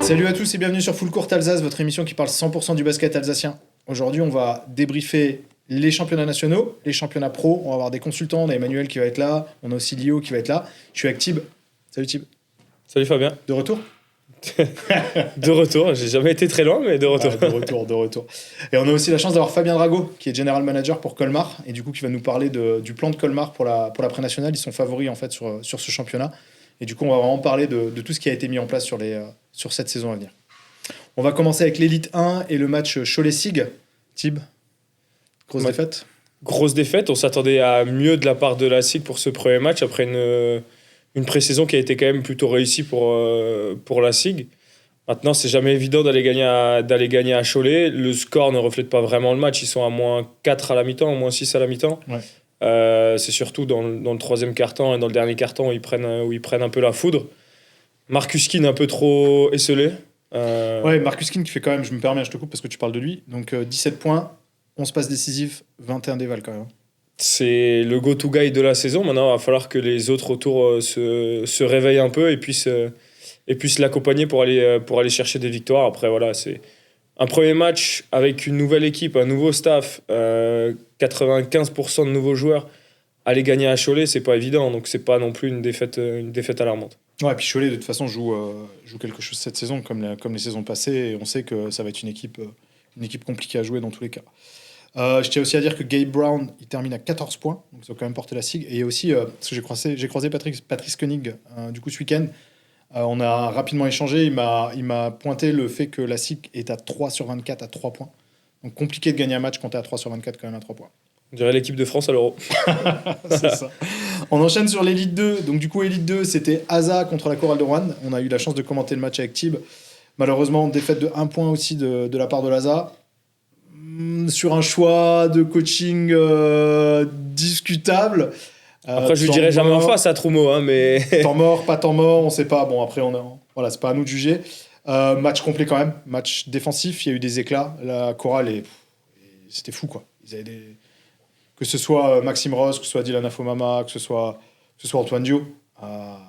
Salut à tous et bienvenue sur Full Court Alsace, votre émission qui parle 100% du basket alsacien. Aujourd'hui, on va débriefer les championnats nationaux, les championnats pro. On va avoir des consultants, on a Emmanuel qui va être là, on a aussi Lio qui va être là. Je suis avec Tib. Salut Tib. Salut Fabien. De retour. De retour, j'ai jamais été très loin, mais de retour. Ouais, de retour. Et on a aussi la chance d'avoir Fabien Drago, qui est General Manager pour Colmar, et du coup qui va nous parler du plan de Colmar pour la pré-nationale. Ils sont favoris en fait sur ce championnat. Et du coup, on va vraiment parler de tout ce qui a été mis en place sur cette saison à venir. On va commencer avec l'Elite 1 et le match Cholet-Sig. Tib, grosse défaite. Grosse défaite, on s'attendait à mieux de la part de la SIG pour ce premier match, après une pré-saison qui a été quand même plutôt réussie pour la SIG. Maintenant, c'est jamais évident d'aller gagner à Cholet. Le score ne reflète pas vraiment le match. Ils sont à moins 4 à la mi-temps, moins 6 à la mi-temps. Ouais. C'est surtout dans le troisième quart-temps et dans le dernier quart-temps où ils prennent un peu la foudre. Marcus Keane un peu trop esselé. Ouais, Marcus Keane qui fait quand même, je me permets, je te coupe parce que tu parles de lui. Donc 17 points, 11 passes décisives, 21 dévals quand même. C'est le go-to guy de la saison. Maintenant, il va falloir que les autres autour se réveillent un peu et puissent l'accompagner pour aller chercher des victoires. Après, voilà, c'est un premier match avec une nouvelle équipe, un nouveau staff, 95% de nouveaux joueurs. Aller gagner à Cholet, c'est pas évident. Donc, c'est pas non plus une défaite alarmante. Ouais, et puis Cholet, de toute façon, joue quelque chose cette saison, comme les saisons passées. Et on sait que ça va être une équipe compliquée à jouer dans tous les cas. Je tiens aussi à dire que Gabe Brown, il termine à 14 points. Donc, ça va quand même porter la SIG. Et il y a aussi, parce que j'ai croisé Patrice Koenig du coup, ce week-end. On a rapidement échangé. Il m'a pointé le fait que la SIG est à 3 sur 24 à 3 points. Donc, compliqué de gagner un match quand tu es à 3 sur 24 quand même à 3 points. On dirait l'équipe de France à l'Euro. C'est ça. On enchaîne sur l'Elite 2. Donc, du coup, Elite 2, c'était Asa contre la Chorale de Rouen. On a eu la chance de commenter le match avec Tib. Malheureusement, défaite de 1 point aussi de la part de l'Asa. Sur un choix de coaching discutable. Après, je lui dirai jamais en face à Troumeau, hein, mais... Temps mort, pas temps mort, on sait pas. Bon, après, voilà, c'est pas à nous de juger. Match complet quand même. Match défensif, il y a eu des éclats. La Chorale, c'était fou, quoi. Ils avaient que ce soit Maxime Ross, que ce soit Dylan Afomama, que ce soit Antoine Dio.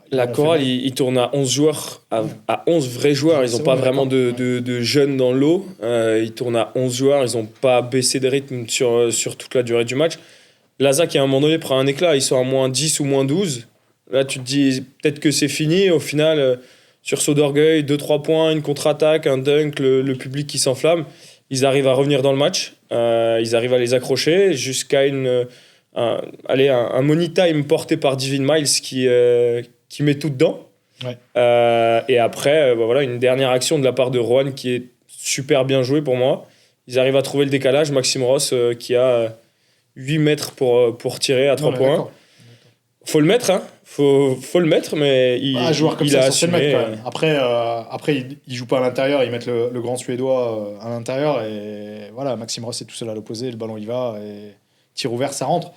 La Chorale, il tourne à 11 joueurs, à 11 vrais joueurs. Ils n'ont pas vraiment de jeunes dans l'eau. Ils tournent à 11 joueurs. Ils n'ont pas baissé de rythme sur toute la durée du match. L'Asa, qui à un moment donné prend un éclat, ils sont à moins 10 ou moins 12. Là, tu te dis peut-être que c'est fini. Au final, sursaut d'orgueil, 2-3 points, une contre-attaque, un dunk, le public qui s'enflamme. Ils arrivent à revenir dans le match. Ils arrivent à les accrocher jusqu'à un money time porté par Devin Miles qui met tout dedans. Ouais. Et après, voilà, une dernière action de la part de Rohan qui est super bien jouée pour moi. Ils arrivent à trouver le décalage. Maxime Ross qui a 8 mètres pour tirer à 3 points. D'accord. Faut le mettre, hein. Faut le mettre, mais un joueur comme ça, a assumé. Mettre, quand même. Après, il joue pas à l'intérieur, ils mettent le grand Suédois à l'intérieur et voilà, Maxime Ross est tout seul à l'opposé, le ballon il va et tir ouvert, ça rentre.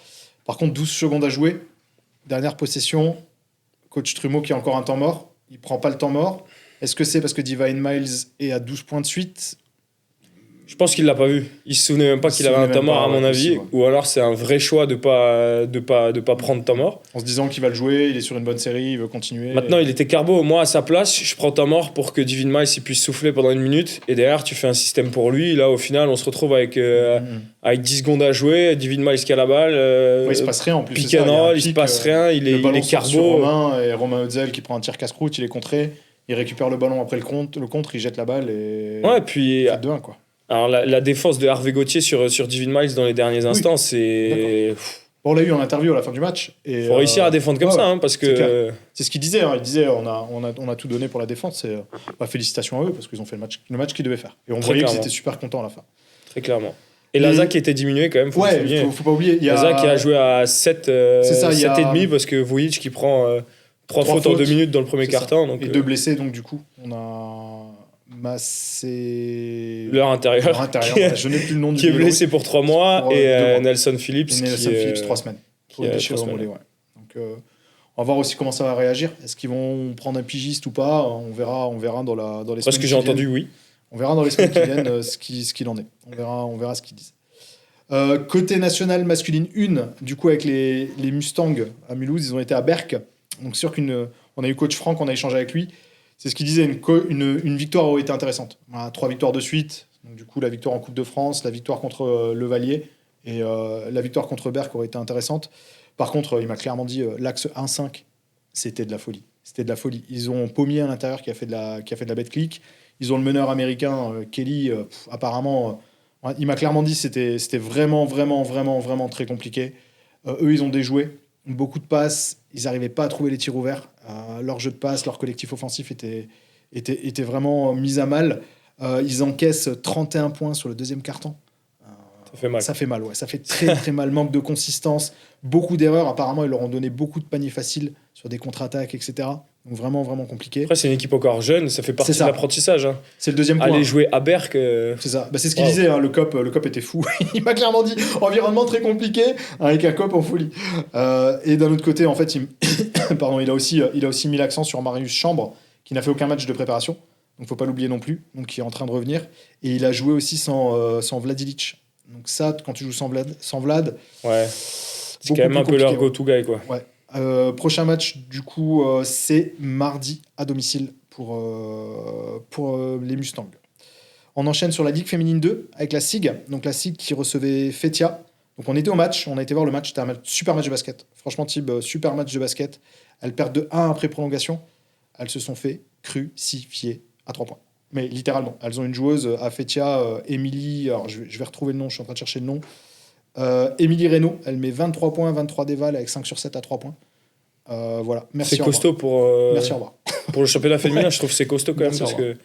Par contre, 12 secondes à jouer, dernière possession, coach Trumeau qui a encore un temps mort, il prend pas le temps mort. Est-ce que c'est parce que Devin Miles est à 12 points de suite ? Je pense qu'il l'a pas vu. Il se souvenait même pas qu'il avait un temps mort, à mon avis. Ouais. Ou alors c'est un vrai choix de pas prendre temps mort. En se disant qu'il va le jouer, il est sur une bonne série, il veut continuer. Maintenant, il était carbo. Moi, à sa place, je prends temps mort pour que Devin Miles il puisse souffler pendant 1 minute. Et derrière, tu fais un système pour lui. Là, au final, on se retrouve avec 10 secondes à jouer. Devin Miles qui a la balle. Il se passe rien en plus. Pick and roll, il se passe rien. Il est carbo. Sur Romain, et Romain Hutzel qui prend un tir casse-croûte, il est contré. Il récupère le ballon après le contre, il jette la balle et. Ouais, puis. 2-1, quoi. Alors, la défense de Harvey Gauthier sur Devin Miles dans les derniers instants, c'est... Bon, on l'a eu en interview à la fin du match. Il faut réussir à défendre comme ça, hein, parce que... C'est ce qu'il disait. Hein. Il disait on a tout donné pour la défense. Félicitations à eux, parce qu'ils ont fait le match qu'ils devaient faire. Et on voyait qu'ils étaient super contents à la fin. Très clairement. Et Laza qui était diminué quand même, faut pas oublier. Laza qui a joué à 7,5 parce que Vujic qui prend 3 fautes en 2 minutes dans le premier quart-temps. Donc, et 2 blessés, donc du coup, on a... c'est leur intérieur. Je n'ai plus le nom du qui est blessé pour 3 mois et Nelson Phillips. Et Nelson Phillips 3 semaines. Pour le déchirure au mollet, ouais. Donc, on va voir aussi comment ça va réagir. Est-ce qu'ils vont prendre un pigiste ou pas ? On verra dans les semaines. Parce que j'ai entendu oui. On verra dans les semaines qui viennent ce qu'il en est. On verra ce qu'ils disent. Côté national masculine 1, du coup avec les Mustangs à Mulhouse, ils ont été à Berck. Donc sûr qu'on a eu coach Franck, on a échangé avec lui. c'est ce qu'il disait, une victoire aurait été intéressante. Voilà, 3 victoires de suite, donc du coup la victoire en Coupe de France, la victoire contre Levallier et la victoire contre Berck aurait été intéressante. Par contre, il m'a clairement dit l'axe 1-5, c'était de la folie. C'était de la folie. Ils ont Pommier à l'intérieur qui a fait de la bête clic. Ils ont le meneur américain, Kelly, apparemment, il m'a clairement dit que c'était vraiment, vraiment, vraiment, vraiment très compliqué. Eux, ils ont déjoué. Beaucoup de passes, ils n'arrivaient pas à trouver les tirs ouverts. Leur jeu de passe, leur collectif offensif était vraiment mis à mal. Ils encaissent 31 points sur le deuxième quart-temps. Ça fait mal. Ça fait mal, ouais. Ça fait très, très mal. Manque de consistance, beaucoup d'erreurs. Apparemment, ils leur ont donné beaucoup de paniers faciles sur des contre-attaques, etc. Donc vraiment, vraiment compliqué. Après, c'est une équipe encore jeune, ça fait partie de l'apprentissage. Hein. C'est le deuxième point. Aller jouer à Berck. C'est ça. C'est ce qu'il disait, hein, le COP était fou. Il m'a clairement dit environnement très compliqué avec un COP en folie. Et d'un autre côté, en fait, il a aussi mis l'accent sur Marius Chambre, qui n'a fait aucun match de préparation. Donc, faut pas l'oublier non plus. Donc, qui est en train de revenir. Et il a joué aussi sans Vlad Ilic. Donc ça, quand tu joues sans Vlad, ouais, c'est quand même un peu leur go-to guy, quoi. Ouais. Prochain match, du coup, c'est mardi à domicile pour les Mustangs. On enchaîne sur la Ligue féminine 2 avec la SIG. Donc la SIG qui recevait Fetia. Donc on était au match, on a été voir le match. C'était un super match de basket. Franchement, Tib, super match de basket. Elles perdent de 1 après prolongation. Elles se sont fait crucifier à 3 points. Mais littéralement, elles ont une joueuse à Fetia, Émilie, alors je vais retrouver le nom, je suis en train de chercher le nom. Émilie Reynaud, elle met 23 points, 23 déval avec 5 sur 7 à 3 points. Voilà, merci. C'est costaud pour, merci, au revoir. Pour le championnat féminin, je trouve que c'est costaud quand même parce que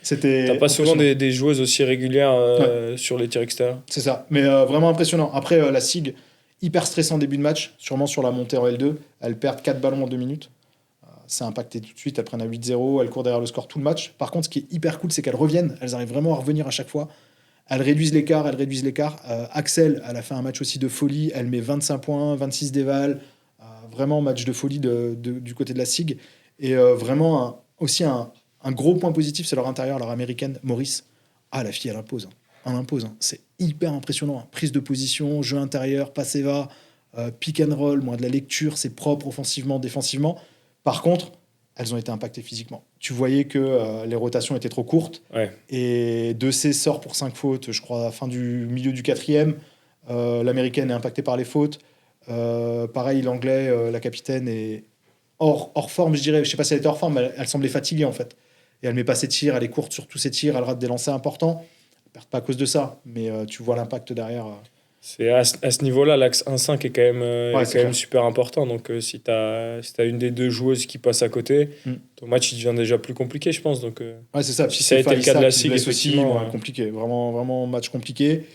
t'as pas souvent des joueuses aussi régulières sur les tirs extérieurs. C'est ça, mais vraiment impressionnant. Après, la SIG, hyper stressant début de match, sûrement sur la montée en L2, elles perdent 4 ballons en 2 minutes. C'est impacté tout de suite, elles prennent à 8-0, elles courent derrière le score tout le match. Par contre, ce qui est hyper cool, c'est qu'elles reviennent, elles arrivent vraiment à revenir à chaque fois. Elles réduisent l'écart. Axel, elle a fait un match aussi de folie, elle met 25 points, 26 déval, vraiment match de folie du côté de la SIG. Et vraiment, aussi un gros point positif, c'est leur intérieur, leur américaine, Maurice. Ah, la fille, elle impose. Elle impose. C'est hyper impressionnant. Prise de position, jeu intérieur, passe-et-va, pick and roll, de la lecture, c'est propre offensivement, défensivement. Par contre, elles ont été impactées physiquement. Tu voyais que les rotations étaient trop courtes. Ouais. Et Decé sort pour 5 fautes, je crois, à la fin du milieu du 4e. L'américaine est impactée par les fautes. Pareil, l'anglais, la capitaine, est hors forme, je dirais. Je ne sais pas si elle était hors forme, mais elle semblait fatiguée, en fait. Et elle ne met pas ses tirs, elle est courte sur tous ses tirs, elle rate des lancers importants. Elle ne perd pas à cause de ça, mais tu vois l'impact derrière. C'est à ce niveau-là, l'axe 1-5 est quand même, super important. Donc, si tu as une des deux joueuses qui passe à côté, ton match il devient déjà plus compliqué, je pense. Donc, c'est ça. Si ça a été le cas de la SIG, effectivement. Compliqué. Vraiment, vraiment match compliqué.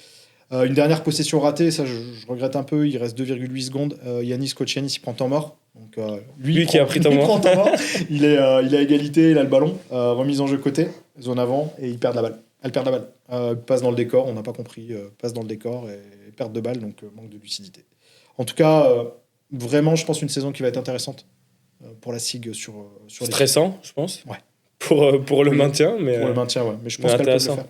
Une dernière possession ratée, ça je regrette un peu. Il reste 2,8 secondes. Yanis Kocianis, il prend temps mort. Donc, lui qui a pris temps mort. Il est à égalité, il a le ballon. Remise en jeu côté, zone avant, et il perd la balle. Elle perd la balle. Passe dans le décor, on n'a pas compris. Passe dans le décor et perte de balle, donc manque de lucidité. En tout cas, vraiment, je pense une saison qui va être intéressante pour la SIG sur stressant, je pense. Ouais. Pour le maintien, mais pour le maintien, ouais. Mais je pense qu'elle peut le faire.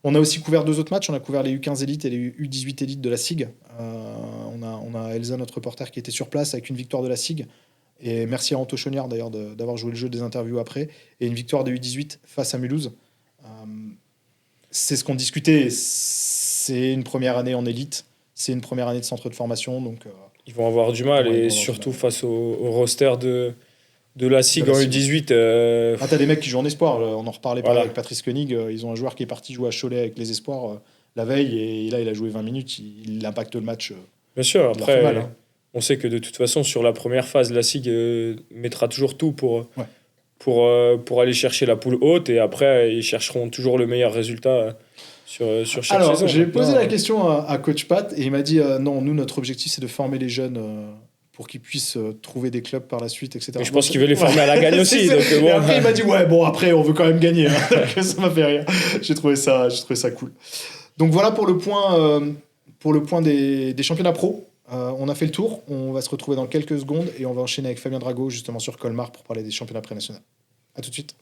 On a aussi couvert 2 autres matchs. On a couvert les U15 élites et les U18 élites de la SIG. On a Elsa, notre reporter, qui était sur place avec une victoire de la SIG. Et merci à Anto Chauniard d'ailleurs d'avoir joué le jeu des interviews après. Et une victoire des U18 face à Mulhouse. C'est ce qu'on discutait. C'est une première année en élite. C'est une première année de centre de formation. Donc, ils vont avoir du mal. Et surtout face au roster de la SIG en U18. T'as des mecs qui jouent en espoir. On en reparlait avec Patrice Koenig. Ils ont un joueur qui est parti jouer à Cholet avec les espoirs la veille. Et là, il a joué 20 minutes. Il impacte le match. Bien sûr. Après, on sait que de toute façon, sur la première phase, la SIG mettra toujours tout pour aller chercher la poule haute. Et après, ils chercheront toujours le meilleur résultat sur chaque saison. Alors, j'ai posé la question à Coach Pat. Et il m'a dit, non, nous, notre objectif, c'est de former les jeunes... pour qu'ils puissent trouver des clubs par la suite, etc. Mais je pense qu'il veut les former à la gagne aussi. Donc, bon. Et après, il m'a dit, après, on veut quand même gagner. Ça m'a fait rire. J'ai trouvé ça cool. Donc voilà pour le point des championnats pro. On a fait le tour. On va se retrouver dans quelques secondes et on va enchaîner avec Fabien Drago, justement sur Colmar, pour parler des championnats pré-nationaux. À tout de suite.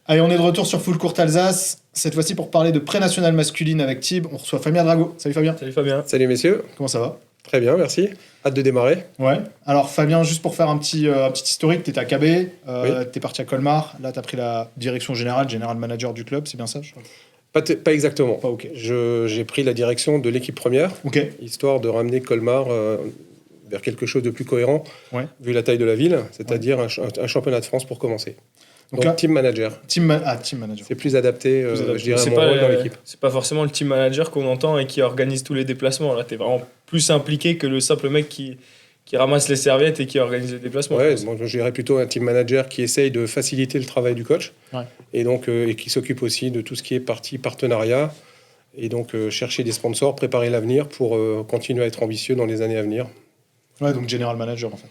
Allez, on est de retour sur Full Court Alsace. Cette fois-ci pour parler de pré-nationale masculine avec Tib. On reçoit Fabien Drago. Salut Fabien. Salut Fabien. Salut messieurs. Comment ça va ? Très bien, merci. Hâte de démarrer. Ouais. Alors Fabien, juste pour faire un petit historique, tu étais à KB, Oui. tu es parti à Colmar, là tu as pris la direction générale, general manager du club, c'est bien ça? Pas exactement. Pas ok. J'ai pris la direction de l'équipe première, Ok. histoire de ramener Colmar vers quelque chose de plus cohérent, Ouais. vu la taille de la ville, c'est-à-dire un championnat de France pour commencer. Donc là, team manager. Team manager. C'est plus adapté, je dirais, à C'est mon pas, rôle dans l'équipe. c'est pas forcément le team manager qu'on entend et qui organise tous les déplacements. Là, tu es vraiment plus impliqué que le simple mec qui ramasse les serviettes et qui organise les déplacements. Ouais, je dirais plutôt un team manager qui essaye de faciliter le travail du coach, Ouais. et donc et qui s'occupe aussi de tout ce qui est partie partenariat, et donc chercher des sponsors, préparer l'avenir pour continuer à être ambitieux dans les années à venir. Ouais, donc general manager en fait.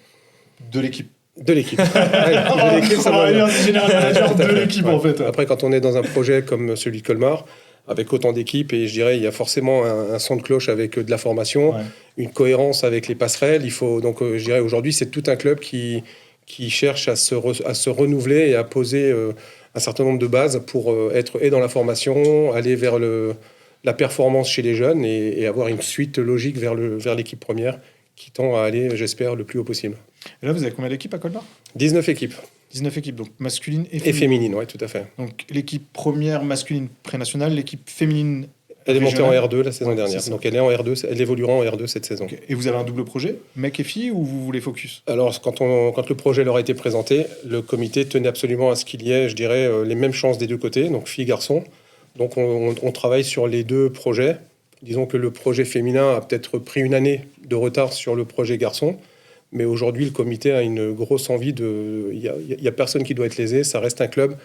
De l'équipe. De l'équipe. De l'équipe, ça va bien. General manager de l'équipe en fait. Après, quand on est dans un projet comme celui de Colmar, avec autant d'équipes, et je dirais il y a forcément un son de cloche avec de la formation, une cohérence avec les passerelles. Il faut donc, je dirais aujourd'hui, c'est tout un club qui cherche à se renouveler et à poser un certain nombre de bases pour être dans la formation, aller vers la performance chez les jeunes et avoir une suite logique vers l'équipe première qui tend à aller, j'espère, le plus haut possible. Et là, vous avez combien d'équipes à Colmar? 19 équipes. 19 équipes, donc masculine et féminine. Et féminine, oui, tout à fait. Donc l'équipe première masculine pré-nationale, l'équipe féminine. Elle est montée en R2 la saison Ouais, dernière. Donc elle est en R2, elle évoluera en R2 cette saison. Okay. Et vous avez un double projet, mec et fille, ou vous voulez focus? Alors quand le projet leur a été présenté, le comité tenait absolument à ce qu'il y ait, je dirais, les mêmes chances des deux côtés, donc filles-garçons. Donc on travaille sur les deux projets. Disons que le projet féminin a peut-être pris une année de retard sur le projet garçon. Mais aujourd'hui, le comité a une grosse envie de... Il n'y a personne qui doit être lésé. Ça reste un club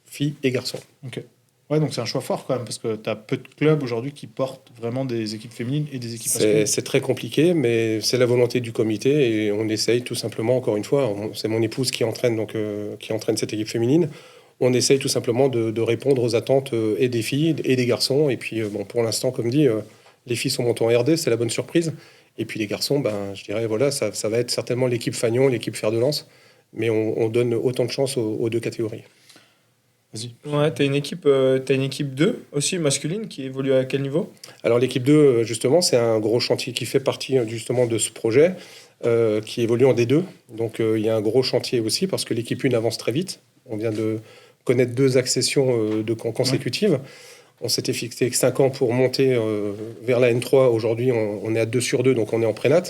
filles et garçons. Ok. Ouais, donc c'est un choix fort quand même, parce que tu as peu de clubs aujourd'hui qui portent vraiment des équipes féminines et des équipes masculines. C'est très compliqué, mais c'est la volonté du comité et on essaye tout simplement, encore une fois, c'est mon épouse qui entraîne cette équipe féminine. On essaye tout simplement de répondre aux attentes et des filles et des garçons. Et puis, pour l'instant, comme dit, les filles sont montées en RD, c'est la bonne surprise. Et puis les garçons, je dirais, voilà, ça va être certainement l'équipe Fagnon, l'équipe fer de lance, mais on donne autant de chance aux deux catégories. Vas-y. Ouais, t'as une équipe 2 aussi, masculine, qui évolue à quel niveau? Alors l'équipe 2, justement, c'est un gros chantier qui fait partie justement de ce projet, qui évolue en D2. Donc il y a un gros chantier aussi, parce que l'équipe 1 avance très vite. On vient de connaître 2 accessions consécutives. Ouais. On s'était fixé 5 ans pour monter vers la N3. Aujourd'hui, on est à 2 sur 2, donc on est en prénat.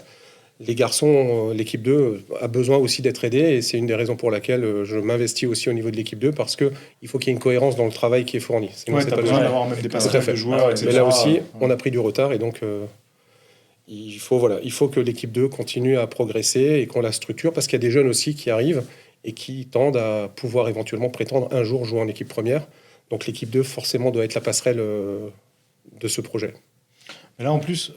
Les garçons, l'équipe 2 a besoin aussi d'être aidée, et c'est une des raisons pour laquelle je m'investis aussi au niveau de l'équipe 2, parce qu'il faut qu'il y ait une cohérence dans le travail qui est fourni. Ouais, tu as besoin d'avoir même des passerelles de joueurs, etc. Mais là aussi, on a pris du retard, et donc il faut que l'équipe 2 continue à progresser et qu'on la structure, parce qu'il y a des jeunes aussi qui arrivent et qui tendent à pouvoir éventuellement prétendre un jour jouer en équipe première. Donc l'équipe 2, forcément, doit être la passerelle de ce projet. Mais là, en plus,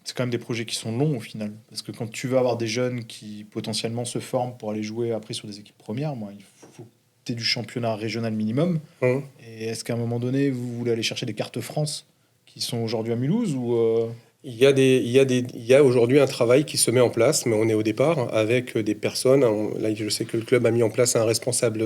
c'est quand même des projets qui sont longs au final. Parce que quand tu veux avoir des jeunes qui potentiellement se forment pour aller jouer après sur des équipes premières, il faut que tu aies du championnat régional minimum. Et est-ce qu'à un moment donné, vous voulez aller chercher des cartes France qui sont aujourd'hui à Mulhouse ou Il y a aujourd'hui un travail qui se met en place, mais on est au départ avec des personnes. Là, je sais que le club a mis en place un responsable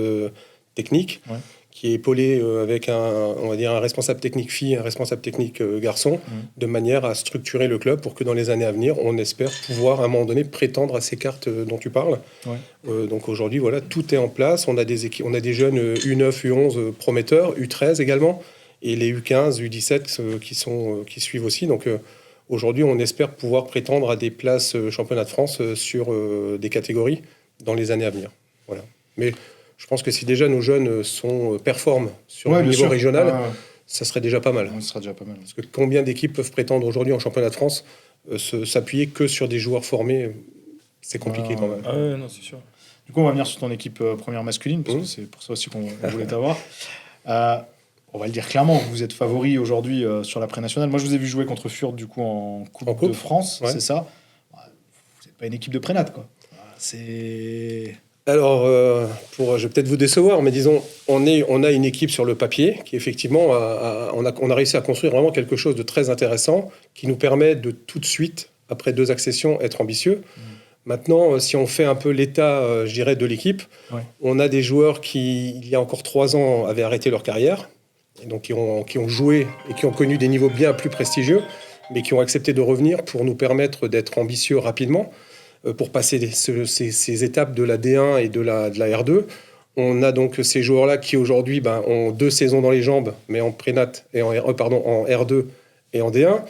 technique. Ouais. Qui est épaulé avec un responsable technique fille, un responsable technique garçon, de manière à structurer le club pour que dans les années à venir, on espère pouvoir à un moment donné prétendre à ces cartes dont tu parles. Ouais. Donc aujourd'hui, voilà, tout est en place. On a des jeunes U9, U11 prometteurs, U13 également, et les U15, U17 qui suivent aussi. Donc aujourd'hui, on espère pouvoir prétendre à des places championnat de France sur des catégories dans les années à venir. Voilà. Mais je pense que si déjà nos jeunes performent sur le niveau régional, ça serait déjà pas mal. Ça sera déjà pas mal. Parce que combien d'équipes peuvent prétendre aujourd'hui en championnat de France s'appuyer que sur des joueurs formés, c'est compliqué quand même. Ah ouais, non, c'est sûr. Du coup, on va venir sur ton équipe première masculine, parce que c'est pour ça aussi qu'on voulait t'avoir. On va le dire clairement, vous êtes favori aujourd'hui sur la pré-nationale. Moi, je vous ai vu jouer contre Fürth du coup en Coupe de France, c'est ça. Vous n'êtes pas une équipe de prénat, quoi. C'est... Alors, je vais peut-être vous décevoir, mais disons, on a une équipe sur le papier qui, effectivement, on a réussi à construire vraiment quelque chose de très intéressant qui nous permet de tout de suite, après 2 accessions, être ambitieux. Maintenant, si on fait un peu l'état, je dirais, de l'équipe, on a des joueurs qui, il y a encore 3 ans, avaient arrêté leur carrière, et donc qui ont joué et qui ont connu des niveaux bien plus prestigieux. mais qui ont accepté de revenir pour nous permettre d'être ambitieux rapidement, pour passer ces étapes de la D1 et de la R2. On a donc ces joueurs-là qui aujourd'hui ont 2 saisons dans les jambes, mais en prénat et en R2 et en D1.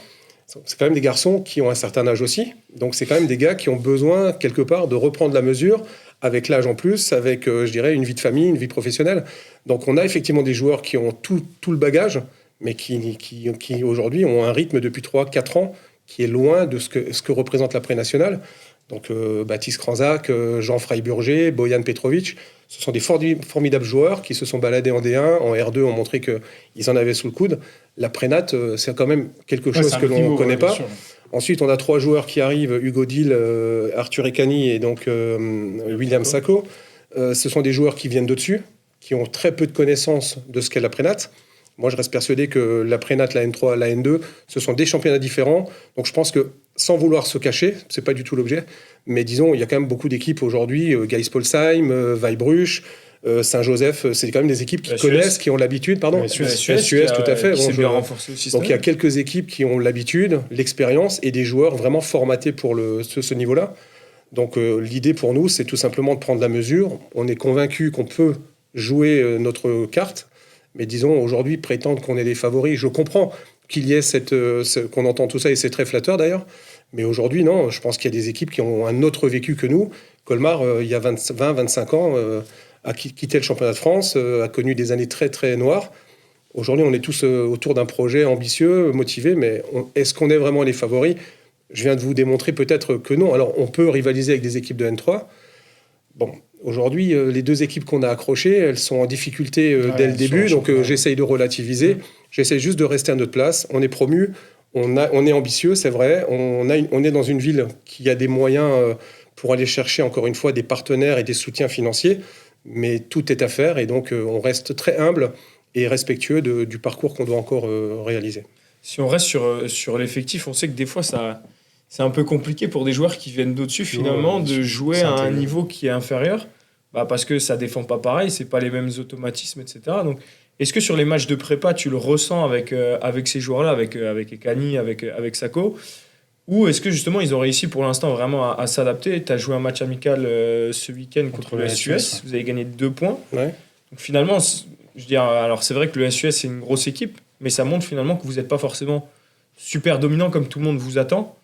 C'est quand même des garçons qui ont un certain âge aussi. Donc c'est quand même des gars qui ont besoin quelque part de reprendre la mesure avec l'âge en plus, avec je dirais une vie de famille, une vie professionnelle. Donc on a effectivement des joueurs qui ont tout le bagage, mais qui aujourd'hui ont un rythme depuis 3-4 ans qui est loin de ce que représente la pré-nationale. Donc Baptiste Kranzak, Jean Freiburger, Bojan Petrovic, ce sont des formidables joueurs qui se sont baladés en D1, en R2 ont montré qu'ils en avaient sous le coude. La prénat, c'est quand même quelque chose que l'on ne connaît pas. Sûr. Ensuite, on a 3 joueurs qui arrivent, Hugo Dill, Arthur Ekani et donc William Sacco. Ce sont des joueurs qui viennent de dessus, qui ont très peu de connaissances de ce qu'est la prénat. Moi, je reste persuadé que la prénat, la N3, la N2, ce sont des championnats différents. Donc, je pense que, sans vouloir se cacher, c'est pas du tout l'objet, mais disons, il y a quand même beaucoup d'équipes aujourd'hui, Geispolsheim, Weibruch, Saint-Joseph, c'est quand même des équipes qui connaissent, qui ont l'habitude, SUS, tout à fait. Bon, bien renforcé aussi. Donc, il y a quelques équipes qui ont l'habitude, l'expérience et des joueurs vraiment formatés pour ce niveau-là. Donc, l'idée pour nous, c'est tout simplement de prendre la mesure. On est convaincu qu'on peut jouer notre carte. Mais disons, aujourd'hui, prétendre qu'on est des favoris, je comprends qu'il y ait qu'on entend tout ça, et c'est très flatteur d'ailleurs. Mais aujourd'hui, non, je pense qu'il y a des équipes qui ont un autre vécu que nous. Colmar, il y a 20-25 ans, a quitté le championnat de France, a connu des années très, très noires. Aujourd'hui, on est tous autour d'un projet ambitieux, motivé, mais est-ce qu'on est vraiment les favoris ? Je viens de vous démontrer peut-être que non. Alors, on peut rivaliser avec des équipes de N3. Bon, aujourd'hui, les 2 équipes qu'on a accrochées, elles sont en difficulté dès le début, donc j'essaye de relativiser. J'essaye juste de rester à notre place. On est promu, on est ambitieux, c'est vrai. On est dans une ville qui a des moyens pour aller chercher, encore une fois, des partenaires et des soutiens financiers, mais tout est à faire, et donc on reste très humble et respectueux du parcours qu'on doit encore réaliser. Si on reste sur l'effectif, on sait que des fois, c'est un peu compliqué pour des joueurs qui viennent d'au-dessus, finalement, de jouer à un niveau qui est inférieur, parce que ça ne défend pas pareil, ce n'est pas les mêmes automatismes, etc. Donc, est-ce que sur les matchs de prépa, tu le ressens avec ces joueurs-là, avec Ekani, avec Sacco, ou est-ce que justement, ils ont réussi pour l'instant vraiment à s'adapter ? Tu as joué un match amical ce week-end contre le SUS, vous avez gagné 2 points. Ouais. Donc finalement, je veux dire, alors c'est vrai que le SUS, c'est une grosse équipe, mais ça montre finalement que vous n'êtes pas forcément super dominant comme tout le monde vous attend.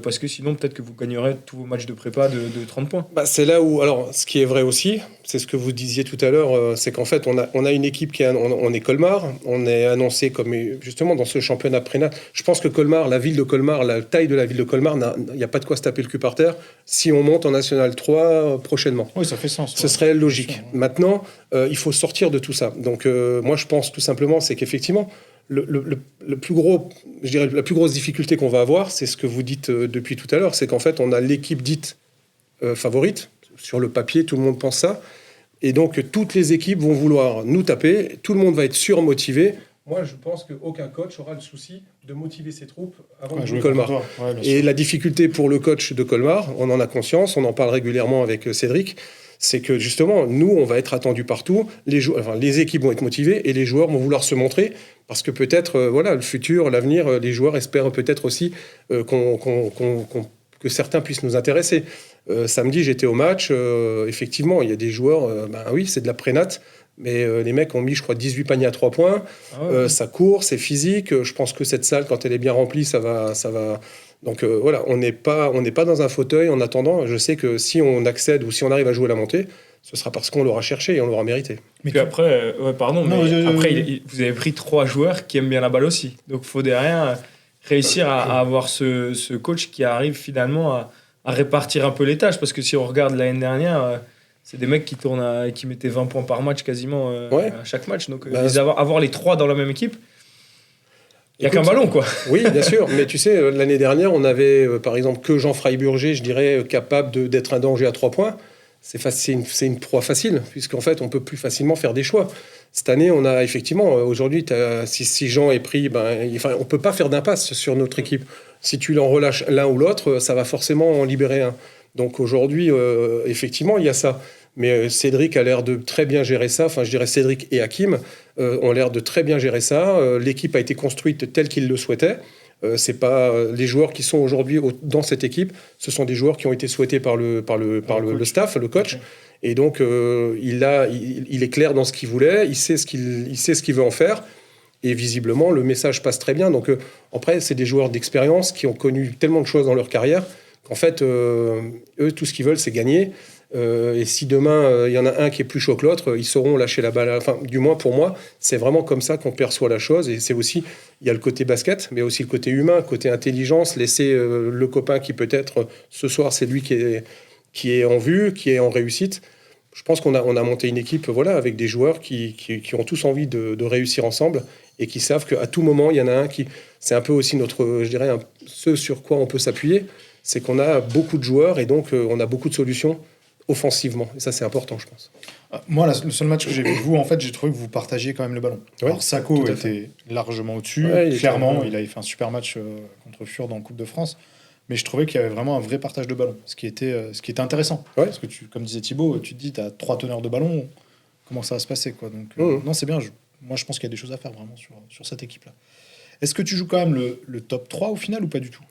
Parce que sinon, peut-être que vous gagnerez tous vos matchs de prépa de 30 points. C'est là où, alors, ce qui est vrai aussi, c'est ce que vous disiez tout à l'heure, c'est qu'en fait, on a une équipe on est Colmar, on est annoncé comme, justement, dans ce championnat prénat. Je pense que Colmar, la ville de Colmar, la taille de la ville de Colmar, il n'y a pas de quoi se taper le cul par terre si on monte en National 3 prochainement. Oui, ça fait sens. Ce serait logique. Maintenant, il faut sortir de tout ça. Donc, moi, je pense tout simplement, c'est qu'effectivement, le plus gros, je dirais, la plus grosse difficulté qu'on va avoir, c'est ce que vous dites depuis tout à l'heure, c'est qu'en fait, on a l'équipe dite favorite. Sur le papier, tout le monde pense ça. Et donc, toutes les équipes vont vouloir nous taper. Tout le monde va être surmotivé. Moi, je pense qu'aucun coach aura le souci de motiver ses troupes avant de jouer Colmar. Et la difficulté pour le coach de Colmar, on en a conscience, on en parle régulièrement avec Cédric, c'est que justement, nous, on va être attendus partout, les équipes vont être motivées et les joueurs vont vouloir se montrer, parce que peut-être, le futur, l'avenir, les joueurs espèrent peut-être aussi que certains puissent nous intéresser. Samedi, j'étais au match, effectivement, il y a des joueurs, oui, c'est de la prénat, mais les mecs ont mis, je crois, 18 paniers à 3 points, ça court, c'est physique, je pense que cette salle, quand elle est bien remplie, ça va... Donc voilà, on n'est pas dans un fauteuil en attendant. Je sais que si on accède ou si on arrive à jouer la montée, ce sera parce qu'on l'aura cherché et on l'aura mérité. Mais puis après, vous avez pris 3 joueurs qui aiment bien la balle aussi. Donc il faut derrière réussir à avoir ce coach qui arrive finalement à répartir un peu les tâches. Parce que si on regarde l'année dernière, c'est des mecs qui mettaient 20 points par match quasiment à chaque match. Donc avoir les 3 dans la même équipe, il n'y a qu'un ballon, quoi. Oui, bien sûr. Mais tu sais, l'année dernière, on avait, par exemple, que Jean Freiburger, je dirais, capable d'être un danger à 3 points. C'est une proie facile, puisqu'en fait, on peut plus facilement faire des choix. Cette année, on a effectivement, aujourd'hui, si Jean est pris, on peut pas faire d'impasse sur notre équipe. Si tu l'en relâches l'un ou l'autre, ça va forcément en libérer un. Donc aujourd'hui, effectivement, il y a ça. Mais Cédric a l'air de très bien gérer ça. Enfin, je dirais Cédric et Hakim ont l'air de très bien gérer ça. L'équipe a été construite telle qu'ils le souhaitaient. C'est pas les joueurs qui sont aujourd'hui dans cette équipe, ce sont des joueurs qui ont été souhaités par le staff, le coach. Okay. Et donc il est clair dans ce qu'il voulait, il sait ce qu'il veut en faire. Et visiblement, le message passe très bien. Donc après, c'est des joueurs d'expérience qui ont connu tellement de choses dans leur carrière qu'en fait, eux, tout ce qu'ils veulent, c'est gagner. Et si demain, il y en a un qui est plus chaud que l'autre, ils sauront lâcher la balle. Enfin, du moins, pour moi, c'est vraiment comme ça qu'on perçoit la chose. Et c'est aussi, il y a le côté basket, mais aussi le côté humain, le côté intelligence, laisser le copain qui peut-être, ce soir, c'est lui qui est en vue, qui est en réussite. Je pense qu'on a monté une équipe avec des joueurs qui ont tous envie de réussir ensemble et qui savent qu'à tout moment, il y en a un qui... C'est un peu aussi je dirais, ce sur quoi on peut s'appuyer, c'est qu'on a beaucoup de joueurs et donc on a beaucoup de solutions offensivement. Et ça, c'est important, je pense. Moi, le seul match que j'ai vu de vous, en fait, j'ai trouvé que vous partagiez quand même le ballon. Ouais, alors, Sako était largement au-dessus. Clairement, il avait fait un super match contre Fure dans la Coupe de France. Mais je trouvais qu'il y avait vraiment un vrai partage de ballon, ce qui était intéressant. Ouais. Parce que, comme disait Thibaut, tu te dis, tu as 3 teneurs de ballon, comment ça va se passer, quoi. Donc, non, c'est bien. Moi, je pense qu'il y a des choses à faire vraiment sur cette équipe-là. Est-ce que tu joues quand même le top 3 au final ou pas du tout ?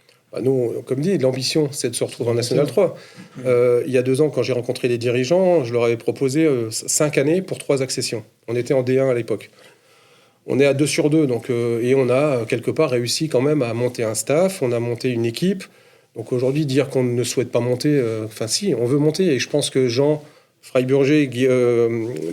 Nous, comme dit, l'ambition, c'est de se retrouver en National 3. Il y a 2 ans, quand j'ai rencontré les dirigeants, je leur avais proposé 5 années pour 3 accessions. On était en D1 à l'époque. On est à 2 sur 2, donc, et on a quelque part réussi quand même à monter un staff, on a monté une équipe. Donc aujourd'hui, dire qu'on ne souhaite pas monter, si, on veut monter. Et je pense que Jean Freiburger,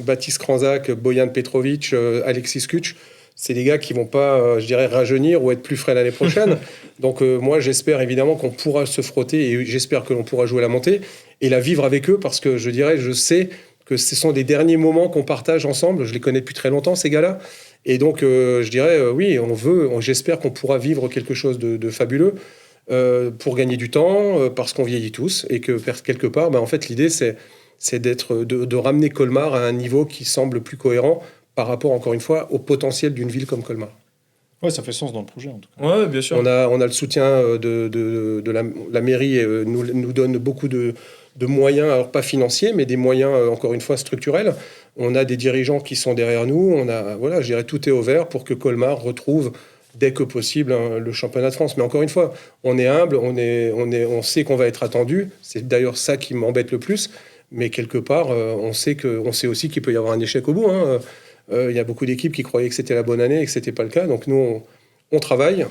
Baptiste Kranzak, Bojan Petrovic, Alexis Kuch, c'est des gars qui vont pas, je dirais, rajeunir ou être plus frais l'année prochaine. Donc moi, j'espère évidemment qu'on pourra se frotter et j'espère que l'on pourra jouer la montée et la vivre avec eux parce que je sais que ce sont des derniers moments qu'on partage ensemble. Je les connais depuis très longtemps, ces gars-là. Et donc, je dirais, oui, j'espère qu'on pourra vivre quelque chose de fabuleux pour gagner du temps, parce qu'on vieillit tous et que quelque part, en fait, l'idée, c'est de ramener Colmar à un niveau qui semble plus cohérent par rapport, encore une fois, au potentiel d'une ville comme Colmar. Ouais, ça fait sens dans le projet, en tout cas. Ouais, bien sûr. On a le soutien de la mairie, nous donne beaucoup de moyens, alors pas financiers, mais des moyens, encore une fois, structurels. On a des dirigeants qui sont derrière nous. Je dirais, tout est au vert pour que Colmar retrouve, dès que possible, le championnat de France. Mais encore une fois, on est humble, on sait qu'on va être attendu. C'est d'ailleurs ça qui m'embête le plus. Mais quelque part, on sait aussi qu'il peut y avoir un échec au bout. Il y a beaucoup d'équipes qui croyaient que c'était la bonne année et que ce n'était pas le cas. Donc nous, on travaille.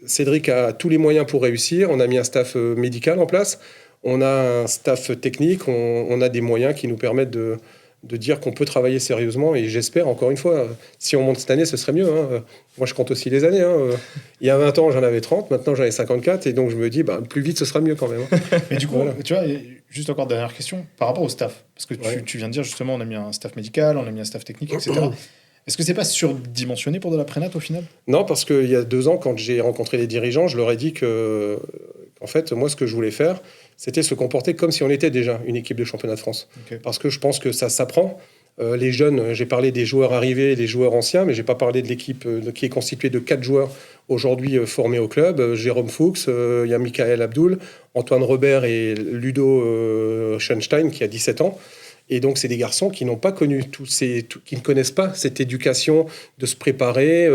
Cédric a tous les moyens pour réussir. On a mis un staff médical en place. On a un staff technique. On a des moyens qui nous permettent de dire qu'on peut travailler sérieusement. Et j'espère, encore une fois, si on monte cette année, ce serait mieux. Moi, je compte aussi les années. Il y a 20 ans, j'en avais 30. Maintenant, j'en ai 54. Et donc, je me dis, plus vite, ce sera mieux quand même. Mais du coup, tu vois, juste encore dernière question, par rapport au staff. Parce que tu viens de dire, justement, on a mis un staff médical, on a mis un staff technique, etc. Est-ce que c'est pas surdimensionné pour de la prénat au final ? Non, parce qu'il y a 2 ans, quand j'ai rencontré les dirigeants, je leur ai dit qu'en fait, moi, ce que je voulais faire, c'était se comporter comme si on était déjà une équipe de championnat de France. Okay. Parce que je pense que ça s'apprend. Les jeunes, j'ai parlé des joueurs arrivés, des joueurs anciens, mais je n'ai pas parlé de l'équipe qui est constituée de 4 joueurs aujourd'hui formés au club. Jérôme Fuchs, il y a Michael Abdoul, Antoine Robert et Ludo Schoenstein qui a 17 ans. Et donc, c'est des garçons qui n'ont pas connu qui ne connaissent pas cette éducation de se préparer.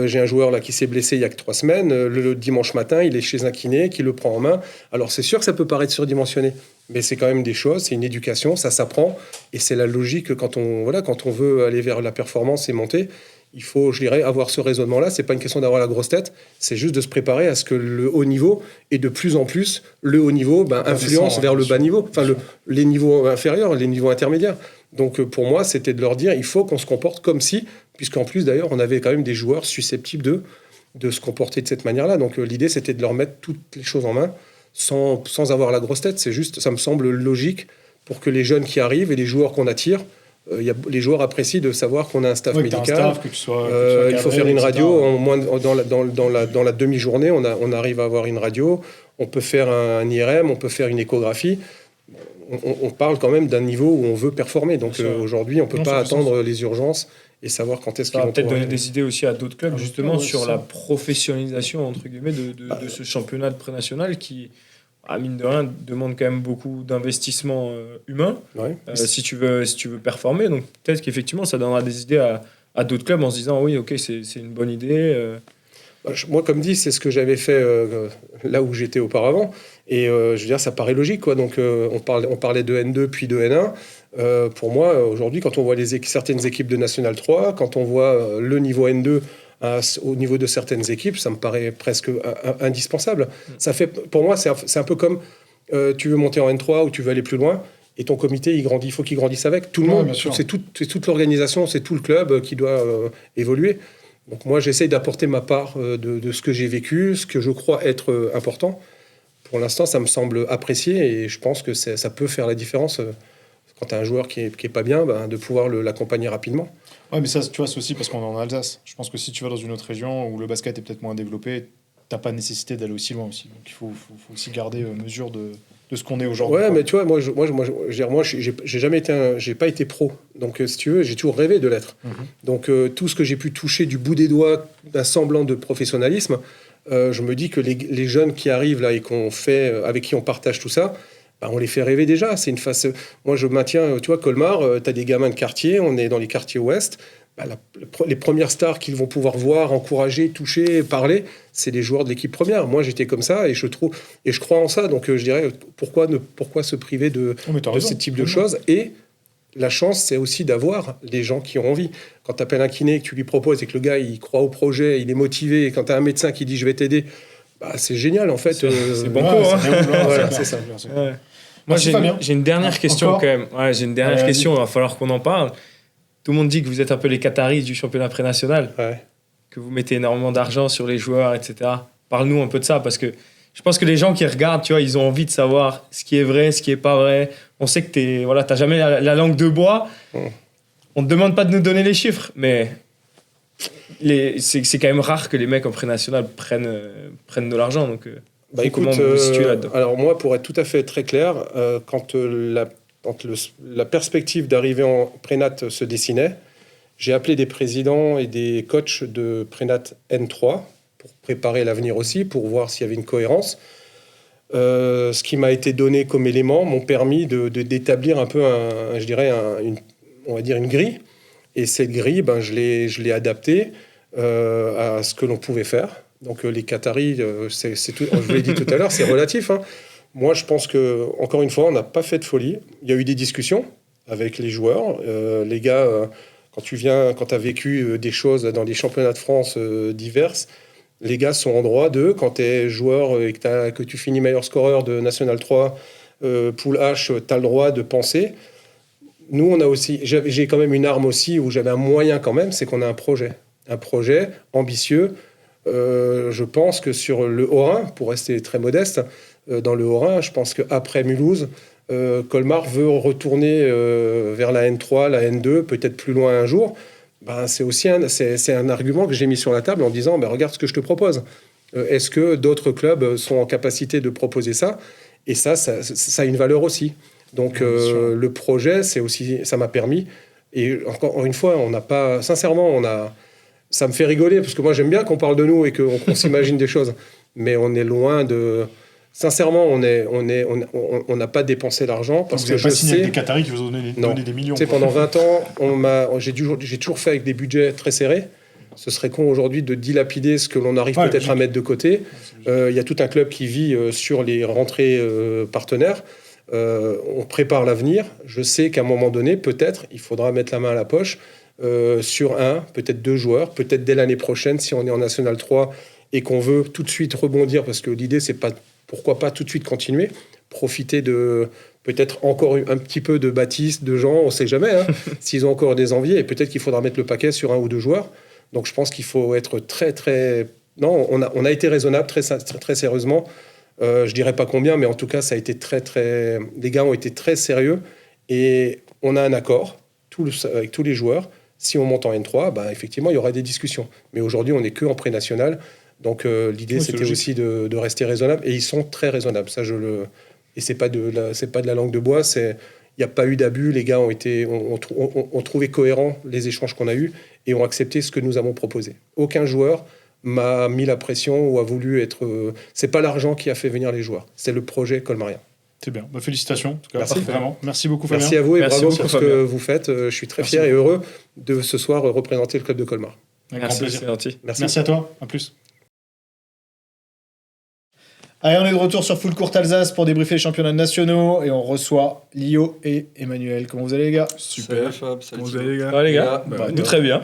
J'ai un joueur là qui s'est blessé il y a que 3 semaines. Le dimanche matin, il est chez un kiné qui le prend en main. Alors, c'est sûr que ça peut paraître surdimensionné, mais c'est quand même des choses. C'est une éducation, ça s'apprend. Et c'est la logique quand on veut aller vers la performance et monter. Il faut, je dirais, avoir ce raisonnement-là. C'est pas une question d'avoir la grosse tête, c'est juste de se préparer à ce que le haut niveau, et de plus en plus, le haut niveau influence vers le bas niveau, les niveaux inférieurs, les niveaux intermédiaires. Donc pour moi, c'était de leur dire, il faut qu'on se comporte comme si, puisqu'en plus d'ailleurs, on avait quand même des joueurs susceptibles de se comporter de cette manière-là. Donc l'idée, c'était de leur mettre toutes les choses en main, sans avoir la grosse tête. C'est juste, ça me semble logique pour que les jeunes qui arrivent et les joueurs qu'on attire, les joueurs apprécient de savoir qu'on a un staff médical. Il faut faire une radio. Dans la demi-journée, on arrive à avoir une radio. On peut faire un IRM, on peut faire une échographie. On parle quand même d'un niveau où on veut performer. Donc aujourd'hui, on ne peut pas attendre les urgences et savoir quand est-ce qu'ils vont peut-être donner des idées aussi à d'autres clubs, justement, sur la professionnalisation, entre guillemets, de ce championnat de pré-national qui... mine de rien, demande quand même beaucoup d'investissement humain si tu veux performer. Donc peut-être qu'effectivement, ça donnera des idées à d'autres clubs en se disant oui, ok, c'est une bonne idée. Moi, comme dit, c'est ce que j'avais fait là où j'étais auparavant. Et je veux dire, ça paraît logique, quoi. Donc, on parlait de N2 puis de N1. Pour moi, aujourd'hui, quand on voit certaines équipes de National 3, quand on voit le niveau N2 au niveau de certaines équipes, ça me paraît presque indispensable. Ça fait, pour moi, c'est un peu comme tu veux monter en N3 ou tu veux aller plus loin. Et ton comité, il faut qu'il grandisse avec. Tout le monde, c'est toute l'organisation, c'est tout le club qui doit évoluer. Donc moi, j'essaye d'apporter ma part de ce que j'ai vécu, ce que je crois être important. Pour l'instant, ça me semble apprécié et je pense que ça peut faire la différence quand tu as un joueur qui est pas bien, de pouvoir l'accompagner rapidement. Ouais, mais ça, tu vois, c'est aussi parce qu'on est en Alsace. Je pense que si tu vas dans une autre région où le basket est peut-être moins développé, t'as pas nécessité d'aller aussi loin aussi. Donc il faut aussi garder mesure de ce qu'on est aujourd'hui. Ouais, mais tu vois, moi, j'ai pas été pro. Donc, si tu veux, j'ai toujours rêvé de l'être. Donc, tout ce que j'ai pu toucher du bout des doigts d'un semblant de professionnalisme, je me dis que les jeunes qui arrivent là et avec qui on partage tout ça, on les fait rêver déjà. C'est une phase. Moi, je maintiens, tu vois, Colmar, tu as des gamins de quartier, on est dans les quartiers ouest. Les premières stars qu'ils vont pouvoir voir, encourager, toucher, parler, c'est les joueurs de l'équipe première. Moi, j'étais comme ça et je crois en ça. Donc, je dirais, pourquoi se priver de ce type de choses. Et la chance, c'est aussi d'avoir les gens qui ont envie. Quand tu appelles un kiné, que tu lui proposes et que le gars, il croit au projet, il est motivé, et quand tu as un médecin qui dit « je vais t'aider », c'est génial, en fait. C'est bon coup, voilà, c'est ça. Ouais. Moi, j'ai une dernière question quand même. Ouais, j'ai une dernière question, il va falloir qu'on en parle. Tout le monde dit que vous êtes un peu les Qataris du championnat pré-national, que vous mettez énormément d'argent sur les joueurs, etc. Parle-nous un peu de ça, parce que je pense que les gens qui regardent, tu vois, ils ont envie de savoir ce qui est vrai, ce qui est pas vrai. On sait que t'as jamais la langue de bois. On te demande pas de nous donner les chiffres, mais c'est quand même rare que les mecs en pré-national prennent de l'argent. Donc, écoute, comment vous vous situez là-dedans ? Alors moi, pour être tout à fait très clair, quand la perspective d'arriver en prénat se dessinait, j'ai appelé des présidents et des coachs de prénat N3 pour préparer l'avenir aussi, pour voir s'il y avait une cohérence. Ce qui m'a été donné comme élément m'ont permis d'établir un peu, on va dire une grille. Et cette grille, je l'ai adaptée à ce que l'on pouvait faire. Donc les Qataris, c'est tout, je vous l'ai dit tout à l'heure, c'est relatif. Moi, je pense que, encore une fois, on n'a pas fait de folie. Il y a eu des discussions avec les joueurs. Les gars, quand tu as vécu des choses dans les championnats de France diverses, les gars sont en droit quand tu es joueur et que tu finis meilleur scoreur de National 3, Pool H, tu as le droit de penser. Nous, on a aussi, j'ai quand même une arme aussi, où j'avais un moyen quand même, c'est qu'on a un projet ambitieux. Je pense que sur le Haut-Rhin, pour rester très modeste, dans le Haut-Rhin, je pense qu'après Mulhouse, Colmar veut retourner vers la N3, la N2, peut-être plus loin un jour. C'est aussi c'est un argument que j'ai mis sur la table en disant regarde ce que je te propose. Est-ce que d'autres clubs sont en capacité de proposer ça ? Et ça a une valeur aussi. Donc le projet, ça m'a permis. Et encore une fois, ça me fait rigoler parce que moi j'aime bien qu'on parle de nous et qu'on s'imagine des choses. Mais on est loin de. Sincèrement, on n'a pas dépensé l'argent parce que vous n'avez pas signé avec des Qataris qui vous ont donné des millions. Pendant 20 ans, j'ai toujours fait avec des budgets très serrés. Ce serait con aujourd'hui de dilapider ce que l'on arrive peut-être à mettre de côté. Il y a tout un club qui vit sur les rentrées partenaires. On prépare l'avenir. Je sais qu'à un moment donné, peut-être, il faudra mettre la main à la poche sur peut-être 2 joueurs, peut-être dès l'année prochaine, si on est en National 3 et qu'on veut tout de suite rebondir, parce que l'idée, c'est pas pourquoi pas tout de suite continuer, profiter de peut-être encore un petit peu de Baptiste, de Jean, on ne sait jamais, s'ils ont encore des envies, et peut-être qu'il faudra mettre le paquet sur 1 ou 2 joueurs. Donc je pense qu'il faut être très, très... Non, on a été raisonnable, très, très, très sérieusement. Je ne dirais pas combien, mais en tout cas, ça a été très, très... Les gars ont été très sérieux, et on a un accord avec tous les joueurs. Si on monte en N3, effectivement, il y aura des discussions. Mais aujourd'hui, on n'est qu'en pré-national. Donc l'idée, c'était aussi de rester raisonnable. Et ils sont très raisonnables. Ça, et c'est pas de la langue de bois. Il n'y a pas eu d'abus. Les gars ont trouvé cohérent les échanges qu'on a eus et ont accepté ce que nous avons proposé. Aucun joueur m'a mis la pression ou a voulu être... c'est pas l'argent qui a fait venir les joueurs. C'est le projet colmarien. C'est bien. Félicitations. En tout cas, merci. Vraiment. Merci beaucoup, Fabien. Merci à vous et bravo pour ce que vous faites. Je suis très fier et heureux de ce soir représenter le club de Colmar. Avec grand plaisir. C'est gentil. Merci à toi. À plus. Allez, on est de retour sur Full Court Alsace pour débriefer les championnats nationaux et on reçoit Lio et Emmanuel. Comment vous allez, les gars? Super. Salut Fab, salut. Comment vous allez, les gars? Ouais, les gars, nous très bien.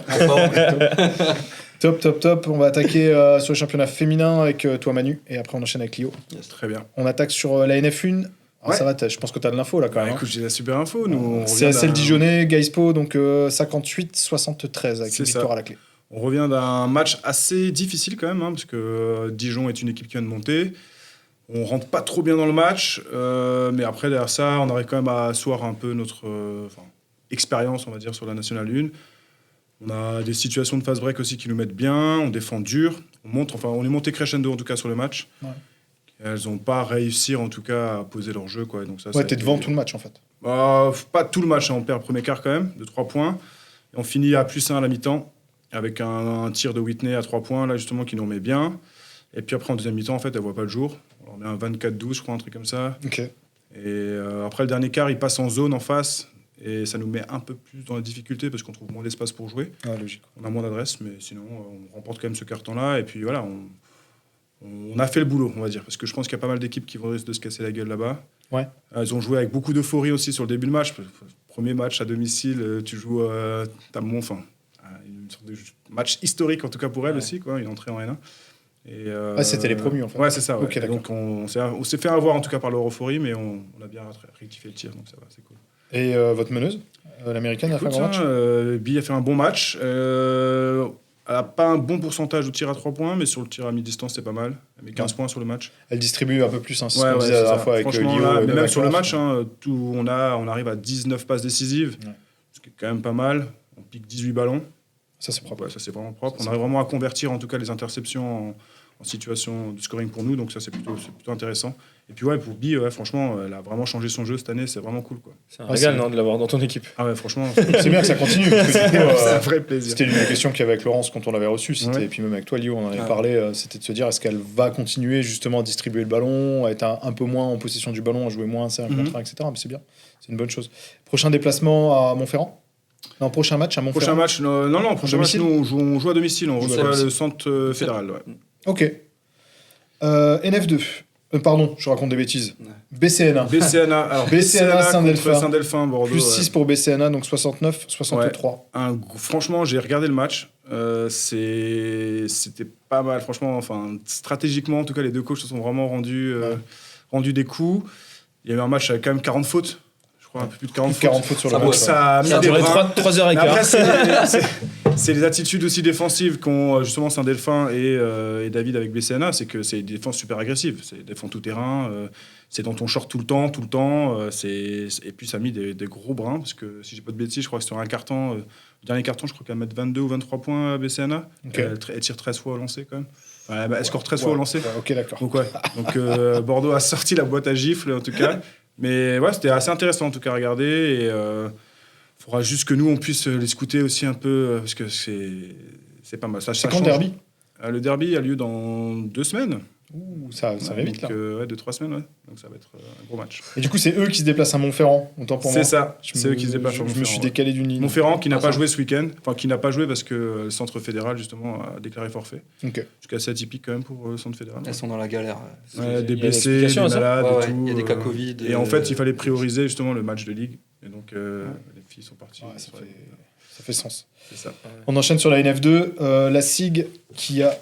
Top. On va attaquer sur le championnat féminin avec toi, Manu, et après on enchaîne avec Lio. Yes. Très bien. On attaque sur la NF1. Alors Ouais. ça va, je pense que tu as de l'info là quand même. Écoute, j'ai la super info. Nous, on revient CSL d'un- Dijonais, Gaispo, donc 58-73 avec C'est une ça. victoire à la clé. On revient d'un match assez difficile quand même, parce que Dijon est une équipe qui vient de monter. On rentre pas trop bien dans le match, mais après, derrière ça, on arrive quand même à asseoir un peu notre expérience, on va dire, sur la Nationale 1. On a des situations de fast break aussi qui nous mettent bien, on défend dur, on est monté crescendo en tout cas sur le match. Ouais. Elles n'ont pas réussi en tout cas à poser leur jeu. Quoi. Donc ça Ouais, a t'es été- devant tout le match en fait. Pas tout le match, hein. On perd le premier quart quand même, de 3 points. Et on finit à +1 à la mi-temps, avec un tir de Whitney à 3 points, là justement, qui nous remet bien. Et puis après, en deuxième mi-temps, en fait, elle ne voit pas le jour. On remet un 24-12, je crois, un truc comme ça. Ok. Et après le dernier quart, il passe en zone en face. Et ça nous met un peu plus dans la difficulté parce qu'on trouve moins d'espace pour jouer. Ouais, logique. On a moins d'adresse, mais sinon, on remporte quand même ce carton-là. Et puis voilà, on a fait le boulot, on va dire. Parce que je pense qu'il y a pas mal d'équipes qui vont risquer de se casser la gueule là-bas. Ouais. Elles ont joué avec beaucoup d'euphorie aussi sur le début de match. Premier match à domicile, tu joues une sorte de match historique, en tout cas pour elles aussi, quoi, une entrée en N1. Et, C'était les promus en fait. Ouais, c'est ça. Ouais. Ok, d'accord. Donc on s'est fait avoir en tout cas par leur euphorie, mais on a bien rectifié le tir, donc ça va, c'est cool. Et votre meneuse, l'américaine, a fait un Écoute, bon match. Bi a fait un bon match. Elle n'a pas un bon pourcentage de tir à 3 points, mais sur le tir à mi-distance, c'est pas mal. Elle met 15 points sur le match. Elle distribue un peu plus, hein, c'est ce Ouais, qu'on ouais, disait la c'est dernière ça. fois avec Franchement, Lio. là, et mais même sur le Babacar. match, on arrive à 19 passes décisives, Ouais. ce qui est quand même pas mal. On pique 18 ballons. Ça, c'est propre. Ouais, ça, c'est vraiment propre. Ça, On c'est arrive vraiment à convertir, en tout cas, les interceptions en situation de scoring pour nous, donc ça, c'est plutôt intéressant. Et puis, ouais, pour Bi, franchement, elle a vraiment changé son jeu cette année, c'est vraiment cool, quoi. C'est un Ouais, régal, c'est- non, de l'avoir dans ton équipe. Ah ouais, franchement, C'est bien que ça continue. Parce que, du coup, c'est un vrai plaisir. c'était une question qu'il y avait avec Laurence quand on l'avait reçu. Ouais. Et puis même avec toi, Lio, on en avait Ah. parlé. C'était de se dire est-ce qu'elle va continuer justement à distribuer le ballon, à être un peu moins en possession du ballon, à jouer moins, c'est un Mhm. contrat, etc. Mais c'est bien. C'est une bonne chose. Prochain déplacement à Montferrand. Non, prochain match à Montferrand. Prochain match, prochain match, domicile nous, on joue à domicile, on Joue à reçoit domicile. le centre fédéral. Ouais. Ok. NF2. Pardon, je raconte des bêtises. Ouais. BCNA. BCNA, alors BCNA Saint-Delphin. contre Saint-Delphin, Bordeaux. Plus 6 pour BCNA, donc 69-63. Franchement, j'ai regardé le match. C'était pas mal. Franchement, stratégiquement, en tout cas, les deux coachs se sont vraiment rendus des coups. Il y a eu un match avec quand même 40 fautes. Je crois un peu plus de 40 fautes. 40 fautes sur le Ça match. vaut Ça a mis Ça a des duré brins. 3 heures et Mais après, quart. c'est les attitudes aussi défensives qu'ont justement Saint-Delphin et David avec BCNA. C'est que c'est des défenses super agressives. C'est défense tout terrain. C'est dans ton short tout le temps. Et puis ça a mis des gros brins. Parce que si j'ai pas de bêtises, je crois que sur un carton, le dernier carton, je crois qu'elle va mettre 22 ou 23 points à BCNA. Ok. Elle tire 13 fois au lancer quand même. Ouais, elle score 13 fois au lancer. Ouais, ok, d'accord. Donc, ouais. Donc Bordeaux a sorti la boîte à gifles en tout cas. Mais ouais, c'était assez intéressant en tout cas à regarder. Et faudra juste que nous on puisse les scouter aussi un peu parce que c'est pas mal. Ça C'est quand le change. derby Le derby a lieu dans 2 semaines. Ouh, ça va vite là. Donc 2-3 semaines, ouais. Donc ça va être un gros match. Et du coup, c'est eux qui se déplacent à Montferrand, autant pour moi. C'est ça. Je C'est me- eux qui se déplacent je- sur Je me suis Montferrand, ouais. décalé d'une ligne. Montferrand qui n'a Ah, pas ça. joué ce week-end. Enfin, qui n'a pas joué parce que le centre fédéral justement a déclaré forfait. Ok. Ce qui est assez atypique quand même pour le centre fédéral. Elles sont dans la galère. Ouais, des Il y a des blessés, des explications à ça malades Ouais, et ouais, tout. il y a des cas Covid. Et en fait, il fallait prioriser justement le match de ligue. Et donc, les filles sont parties. Ouais, ça fait sens. C'est ça. On enchaîne sur la NF2. La SIG qui a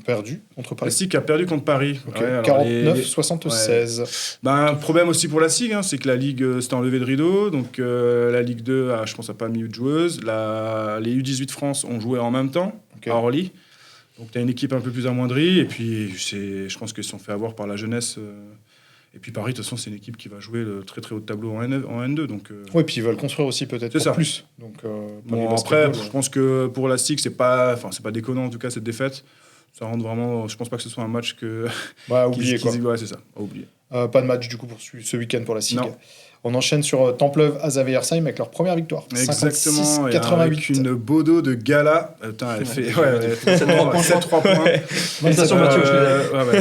perdu contre La Paris. SIG a perdu contre Paris. Ok. Ouais, alors 49-76. Ben, un problème aussi pour la SIG, hein, c'est que la Ligue s'était enlevée de rideau. Donc, la Ligue 2, je pense, n'a pas mis de joueuses. Les U18 France ont joué en même temps Ok. à Orly. Donc, tu as une équipe un peu plus amoindrie. Et puis, je pense qu'ils se sont fait avoir par la jeunesse. Et puis, Paris, de toute façon, c'est une équipe qui va jouer le très très haut de tableau en N2. Donc, Ouais, puis ils veulent construire aussi peut-être C'est pour ça. plus. Donc, bon, après, je pense que pour la SIG, c'est pas déconnant en tout cas cette défaite. Ça rentre vraiment. Je pense pas que ce soit un match que. oublié quoi. Ouais, c'est ça. À oublier. Pas de match du coup pour ce week-end pour la SIG. Non. On enchaîne sur Templeuve Azaveyersheim avec leur première victoire. Exactement. Et 56-88. avec une Bodo de gala. Putain, elle fait. Ouais, 7-3 points. Félicitations, Mathieu.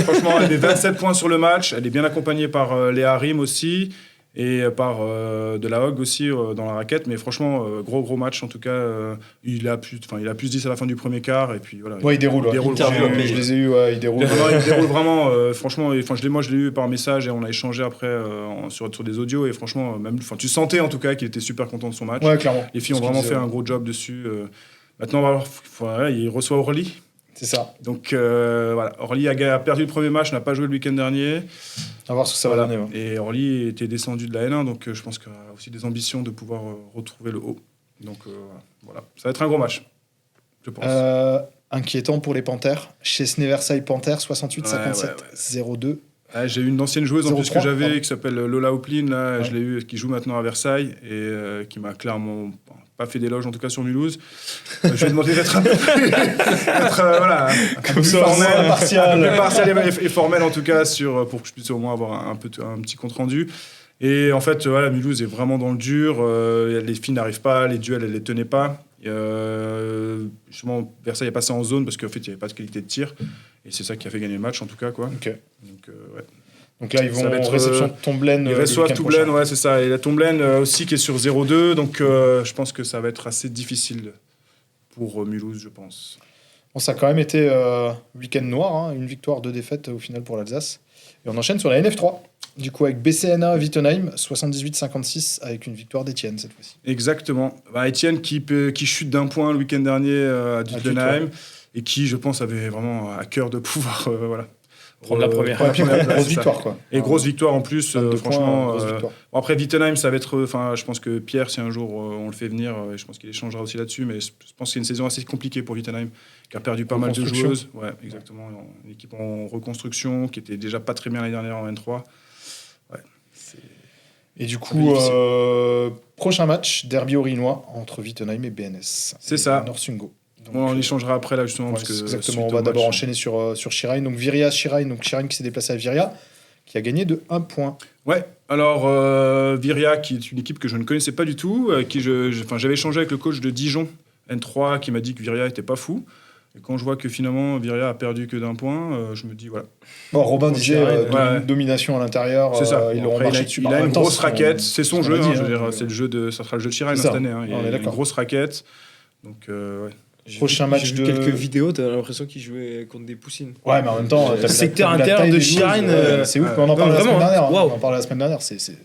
Franchement, elle met 27 points sur le match. Elle est bien accompagnée par Léa Rim aussi. et par de la Hog aussi dans la raquette. Mais franchement, gros match en tout cas. Il a plus de 10 à la fin du premier quart. Et puis voilà. Ouais, il déroule. Je les ai eu, il déroule. Il déroule vraiment. Franchement, moi je l'ai eu par message et on a échangé après sur des audios. Et franchement, tu sentais en tout cas qu'il était super content de son match. Ouais, clairement. Les filles ont vraiment fait un gros job dessus. Maintenant, il reçoit Orly. C'est ça. Donc voilà, Orly a perdu le premier match, n'a pas joué le week-end dernier. À voir ce que ça va donner. Ouais. Et Orly était descendu de la N1, donc je pense qu'il a aussi des ambitions de pouvoir retrouver le haut. Donc voilà, ça va être un gros match, je pense. Inquiétant pour les Panthers. Chesney Versailles Panthers, 68-57, 0-2. Ouais, j'ai eu une ancienne joueuse en plus que j'avais, pardon. qui s'appelle Lola Houplin, là, je l'ai eu, qui joue maintenant à Versailles et qui m'a clairement pas fait d'éloge en tout cas sur Mulhouse. Je vais demander d'être un peu plus, partial et formel en tout cas pour que je puisse au moins avoir un petit compte rendu. Et en fait, Mulhouse est vraiment dans le dur. Les filles n'arrivent pas, les duels, elles les tenaient pas. Justement, Versailles est passé en zone parce qu'en fait, il n'y avait pas de qualité de tir. Et c'est ça qui a fait gagner le match, en tout cas. Quoi. Okay. Ouais. Donc là, ils vont en réception de Tomblaine. Ils reçoivent Tomblaine, ouais, c'est ça. Et la Tomblaine aussi qui est sur 0-2. Donc je pense que ça va être assez difficile pour Mulhouse, je pense. Bon, ça a quand même été week-end noir. Une victoire, 2 défaites au final pour l'Alsace. Et on enchaîne sur la NF3. Du coup, avec BCNA Wittenheim, 78-56, avec une victoire d'Étienne cette fois-ci. Exactement. Étienne qui chute d'un point le week-end dernier à Wittenheim et qui, je pense, avait vraiment à cœur de pouvoir prendre la première. Grosse victoire, quoi. Et grosse victoire en plus, franchement. Victoire. Bon, après, Wittenheim, ça va être. Je pense que Pierre, si un jour on le fait venir, je pense qu'il échangera aussi là-dessus, mais je pense que c'est une saison assez compliquée pour Wittenheim, qui a perdu pas mal de joueuses. Ouais, exactement. Une équipe en reconstruction, qui était déjà pas très bien l'année dernière en N3. Et du coup, prochain match, derby orinois entre Wittenheim et BNS. C'est ça. Norsungo. On échangera après là justement. Ouais, parce que exactement. On va d'abord enchaîner sur Shirain. Donc Shirain qui s'est déplacé à Viria, qui a gagné de 1 point. Ouais. Alors Viria, qui est une équipe que je ne connaissais pas du tout, j'avais échangé avec le coach de Dijon N3 qui m'a dit que Viria était pas fou. Et quand je vois que finalement Viria a perdu que d'1 point, je me dis voilà. Bon, Robin disait domination à l'intérieur. C'est ça. Ils l'auront marché dessus. Il a une grosse raquette. C'est son jeu. C'est le jeu ça sera le jeu de Shirain cette année. Il a une grosse raquette. Donc prochain match j'ai vu quelques vidéos, t'as l'impression qu'il jouait contre des poussines. Ouais, mais en même temps, secteur intérieur de Shirain, c'est ouf. On en parle la semaine dernière. On en parle la semaine dernière. C'est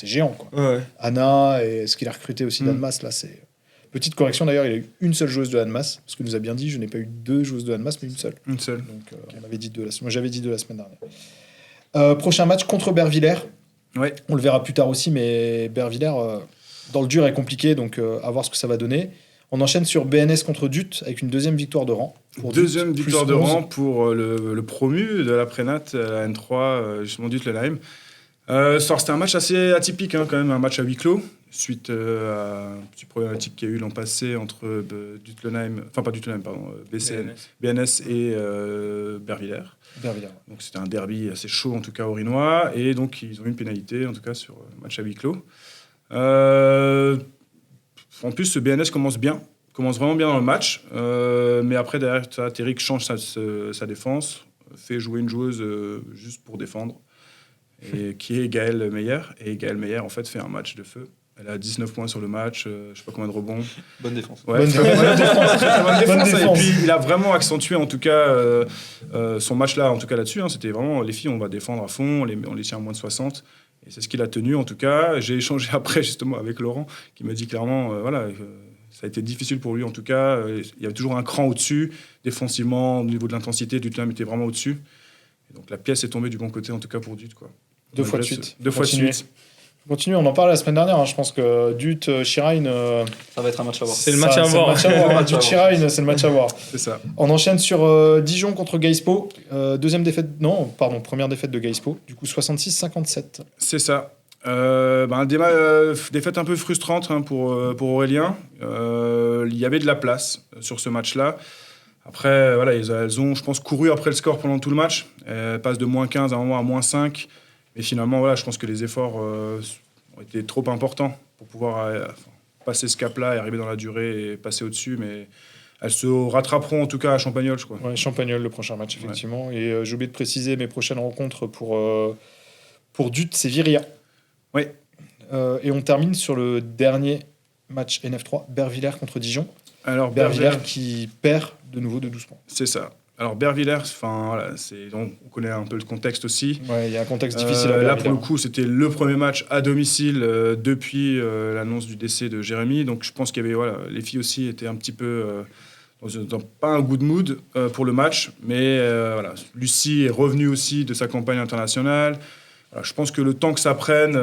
géant, quoi. Ouais. Anna et ce qu'il a recruté aussi d'Annemasse là, c'est. Petite correction d'ailleurs, il a eu une seule joueuse de Annemasse, parce qu'il nous a bien dit, je n'ai pas eu 2 joueuses de Annemasse, mais une seule. Une seule. Donc on avait dit 2 moi j'avais dit 2 la semaine dernière. Prochain match contre Bervillers. Ouais. On le verra plus tard aussi, mais Bervillers dans le dur est compliqué, donc à voir ce que ça va donner. On enchaîne sur BNS contre Dut avec une deuxième victoire de rang. Deuxième victoire de rang pour le promu de la Prénat, la N3, justement Dut-Lenheim. C'était un match assez atypique, quand même, un match à huis clos, suite à un petit problématique qu'il y a eu l'an passé entre BNS et Bervillers. Donc c'était un derby assez chaud, en tout cas, orinois, et donc ils ont eu une pénalité, en tout cas, sur le match à huis clos. En plus, ce BNS commence vraiment bien dans le match, mais après, derrière ça, Terrick change sa défense, fait jouer une joueuse juste pour défendre, et qui est Gaëlle Meyer. Et Gaëlle Meyer, en fait, fait un match de feu. Elle a 19 points sur le match, je sais pas combien de rebonds. Bonne défense. Ouais, bonne défense. Et puis, il a vraiment accentué, en tout cas, son match-là, en tout cas là-dessus. C'était vraiment, les filles, on va défendre à fond, on les tient à moins de 60. Et c'est ce qu'il a tenu, en tout cas. J'ai échangé après, justement, avec Laurent, qui m'a dit clairement, ça a été difficile pour lui, en tout cas. Il y avait toujours un cran au-dessus. Défensivement, au niveau de l'intensité, Dut-Lenheim était vraiment au-dessus. Et donc, la pièce est tombée du bon côté, en tout cas, pour Dut, quoi. 2 fois de suite. 2 fois de suite. Continue, on en parlait la semaine dernière. Je pense que Dut, Shirain. Ça va être un match à voir. C'est le match à voir. Dut, Shirain, c'est le match à voir. C'est ça. On enchaîne sur Dijon contre Gaispo. Première défaite de Gaispo. Du coup, 66-57. C'est ça. Défaite un peu frustrante pour Aurélien. Il y avait de la place sur ce match-là. Après, elles ont, je pense, couru après le score pendant tout le match. Elles passent de moins 15 à un moment à moins 5. Mais finalement, je pense que les efforts ont été trop importants pour pouvoir passer ce cap-là et arriver dans la durée et passer au-dessus. Mais elles se rattraperont en tout cas à Champagnole, je crois. Ouais, Champagnole, le prochain match, effectivement. Ouais. Et j'ai oublié de préciser mes prochaines rencontres pour Dut, c'est Viria. Oui, Et on termine sur le dernier match NF3, Bervillers contre Dijon. Alors, Bervillers qui perd de nouveau de 12 points. C'est ça. Alors, Bervillers, voilà, on connaît un peu le contexte aussi. Ouais, il y a un contexte difficile à Bervillers. Là, pour le coup, c'était le premier match à domicile depuis l'annonce du décès de Jérémy. Donc, je pense qu'il y avait, les filles aussi étaient un petit peu dans pas un good mood pour le match. Mais Lucie est revenue aussi de sa campagne internationale. Voilà, je pense que le temps que ça prenne,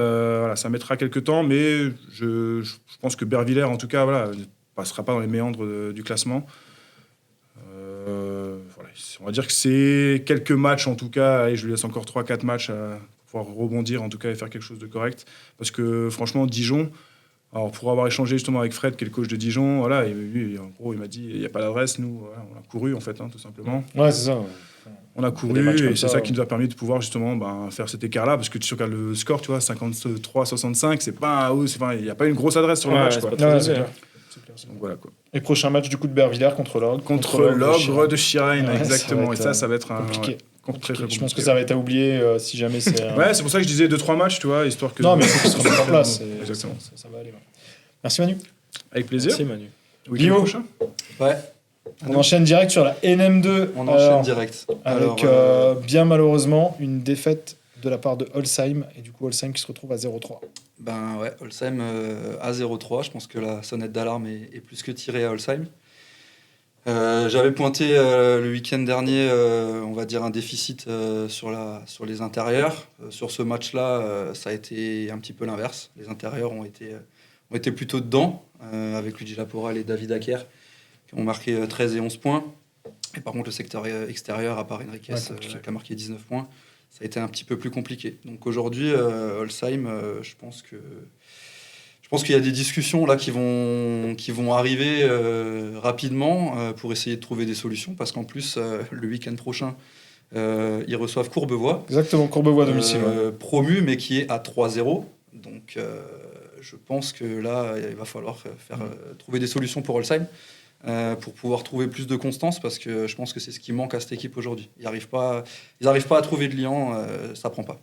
ça mettra quelques temps. Mais je pense que Bervillers, en tout cas, ne passera pas dans les méandres du classement. On va dire que c'est quelques matchs en tout cas, et je lui laisse encore 3-4 matchs à pouvoir rebondir en tout cas et faire quelque chose de correct. Parce que franchement, Dijon, alors pour avoir échangé justement avec Fred, qui est le coach de Dijon, lui, en gros, il m'a dit il n'y a pas d'adresse, nous, on a couru en fait, tout simplement. Ouais, c'est ça. On a couru et c'est ça qui nous a permis de pouvoir justement faire cet écart-là, parce que tu regardes le score, tu vois, 53-65, il n'y a pas une grosse adresse sur le match. Quoi. Donc, voilà, quoi. Et prochain match du coup de Bervillers contre l'Ogre. Contre l'Ogre de Chiraine, exactement. Et ça va être compliqué. Très compliqué. Je pense que ça va être à oublier si jamais c'est. Ouais, c'est pour ça que je disais 2-3 matchs, tu vois, histoire que. Non, mais il faut qu'ils se remettent en place. Exactement. Ça va aller. Merci Manu. Avec plaisir. Merci Manu. Guillaume. Ouais. On enchaîne direct sur la NM2. On enchaîne direct. Avec bien malheureusement une défaite de la part de Holsheim. Et du coup, Holsheim qui se retrouve à 0-3. Ben ouais, Holsheim à 0-3. Je pense que la sonnette d'alarme est plus que tirée à Holsheim. J'avais pointé le week-end dernier, on va dire, un déficit sur les intérieurs. Sur ce match-là, ça a été un petit peu l'inverse. Les intérieurs ont été plutôt dedans, avec Luigi Laporal et David Aker, qui ont marqué 13 et 11 points. Et par contre, le secteur extérieur, à part Enriquez, qui a marqué 19 points, ça a été un petit peu plus compliqué. Donc aujourd'hui, Holsheim, je pense qu'il y a des discussions là qui vont arriver rapidement pour essayer de trouver des solutions, parce qu'en plus, le week-end prochain, ils reçoivent Courbevoie. Exactement, Courbevoie à domicile. Promu, mais qui est à 3-0. Donc je pense que là, il va falloir trouver des solutions pour Holsheim. Pour pouvoir trouver plus de constance, parce que je pense que c'est ce qui manque à cette équipe aujourd'hui. Ils n'arrivent pas à trouver de liant, ça prend pas.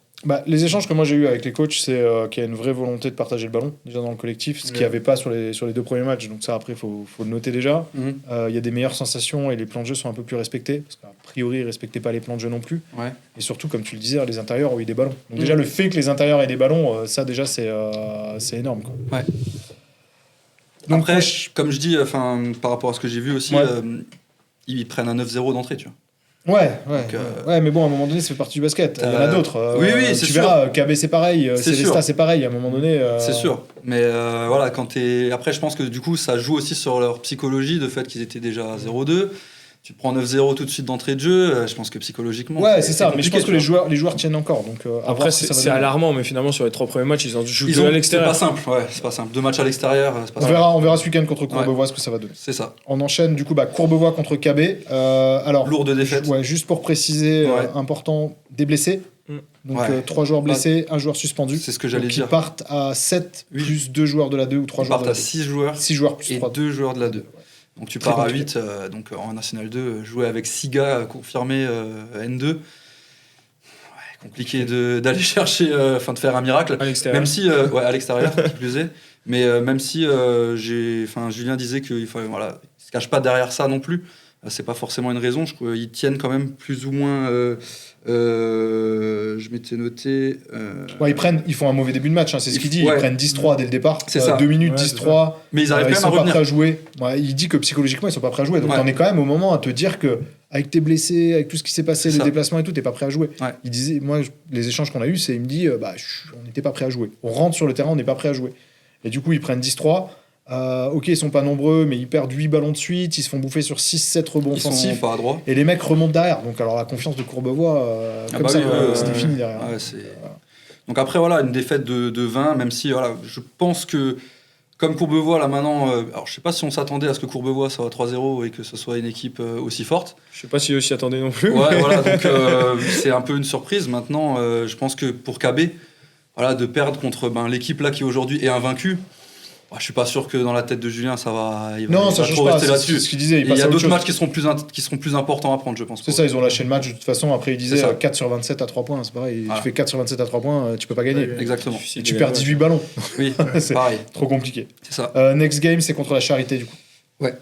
Les échanges que moi j'ai eu avec les coachs, c'est qu'il y a une vraie volonté de partager le ballon déjà dans le collectif, ce qu'il n'y avait pas sur les 2 premiers matchs. Donc ça, après, faut le noter déjà. Il y a des meilleures sensations et les plans de jeu sont un peu plus respectés, parce qu'a priori, ils ne respectaient pas les plans de jeu non plus. Ouais. Et surtout, comme tu le disais, les intérieurs ont eu des ballons. Donc déjà, le fait que les intérieurs aient des ballons, ça déjà, c'est énorme, quoi. Ouais. Donc, après, comme je dis, par rapport à ce que j'ai vu aussi, ils prennent un 9-0 d'entrée, tu vois. Ouais, mais bon, à un moment donné, ça fait partie du basket. Il y en a d'autres. Oui, c'est sûr. Tu verras, KB, c'est pareil. Célesta, c'est pareil. À un moment donné. C'est sûr. Mais après, je pense que du coup, ça joue aussi sur leur psychologie, de fait qu'ils étaient déjà à 0-2. Tu prends 9-0 tout de suite d'entrée de jeu, je pense que psychologiquement. Ouais, c'est ça, mais je pense que les joueurs tiennent encore. Donc, après, c'est alarmant, mais finalement, sur les 3 premiers matchs, ils ont joué à l'extérieur. C'est pas simple. 2 matchs à l'extérieur, c'est pas simple. On verra ce week-end contre Courbevoie ce que ça va donner. C'est ça. On enchaîne du coup Courbevoie contre KB. Alors, lourde défaite. Juste pour préciser, important, des blessés. Donc 3 joueurs blessés, 1 joueur suspendu. C'est ce que j'allais dire. Ils partent à 7 plus 2 joueurs de la 2 ou 3 joueurs de la 2. Ils partent à 6 joueurs plus et 3. 2 joueurs de la 2. Donc tu pars à 8, donc en National 2, jouer avec 6 gars confirmés N2. Ouais, compliqué d'aller chercher, de faire un miracle. À l'extérieur. Même si, à l'extérieur, qui plus est. Mais même si Julien disait qu'il ne se cache pas derrière ça non plus. C'est pas forcément une raison. Ils tiennent quand même plus ou moins. Je m'étais noté. Ils font un mauvais début de match, c'est ce qu'il dit. Ils prennent 10-3 dès le départ. C'est ça. 2 minutes, 10-3. Mais ils arrivent quand même à revenir. Ils sont pas prêts à jouer. Il dit que psychologiquement, ils sont pas prêts à jouer. Donc on est quand même au moment à te dire que avec tes blessés, avec tout ce qui s'est passé, les déplacements et tout, t'es pas prêt à jouer. Ouais. Il disait, moi, les échanges qu'on a eus, il me dit, on n'était pas prêt à jouer. On rentre sur le terrain, on n'est pas prêt à jouer. Et du coup, ils prennent 10-3. Ils sont pas nombreux, mais ils perdent 8 ballons de suite, ils se font bouffer sur 6-7 rebonds offensifs. Ils sont pas à droit. Et les mecs remontent derrière. Donc, alors, la confiance de Courbevoie, c'était fini derrière. Donc, après, une défaite de 20, même si, je pense que, comme Courbevoie, là maintenant, alors je sais pas si on s'attendait à ce que Courbevoie soit à 3-0 et que ce soit une équipe aussi forte. Je sais pas si eux s'y attendaient non plus. Ouais, donc c'est un peu une surprise. Maintenant, je pense que pour KB, de perdre contre l'équipe là qui aujourd'hui est invaincue. Je suis pas sûr que dans la tête de Julien, ça va. Non, ça change pas. Rester là-dessus. C'est ce qu'il disait. Il y a d'autres matchs qui seront plus importants à prendre, je pense. C'est ça, ils ont lâché le match. De toute façon, après, il disait 4 sur 27 à 3 points. C'est pareil. Voilà. Tu fais 4 sur 27 à 3 points, tu peux pas gagner. Exactement. Et tu perds 18 ballons. Oui, c'est pareil. Trop compliqué. C'est ça. Next game, c'est contre la Charité, du coup. Ouais.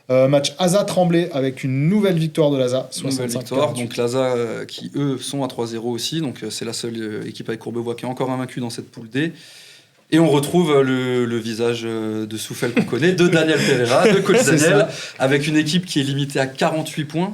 Match Asa-Tremblay avec une nouvelle victoire de l'Asa. Nouvelle victoire. Donc l'Asa qui, eux, sont à 3-0 aussi. Donc c'est la seule équipe avec Courbevoie qui est encore invaincue dans cette poule D. Et on retrouve le visage de Souffel qu'on connaît, de Daniel Pereira, de coach Daniel, avec une équipe qui est limitée à 48 points.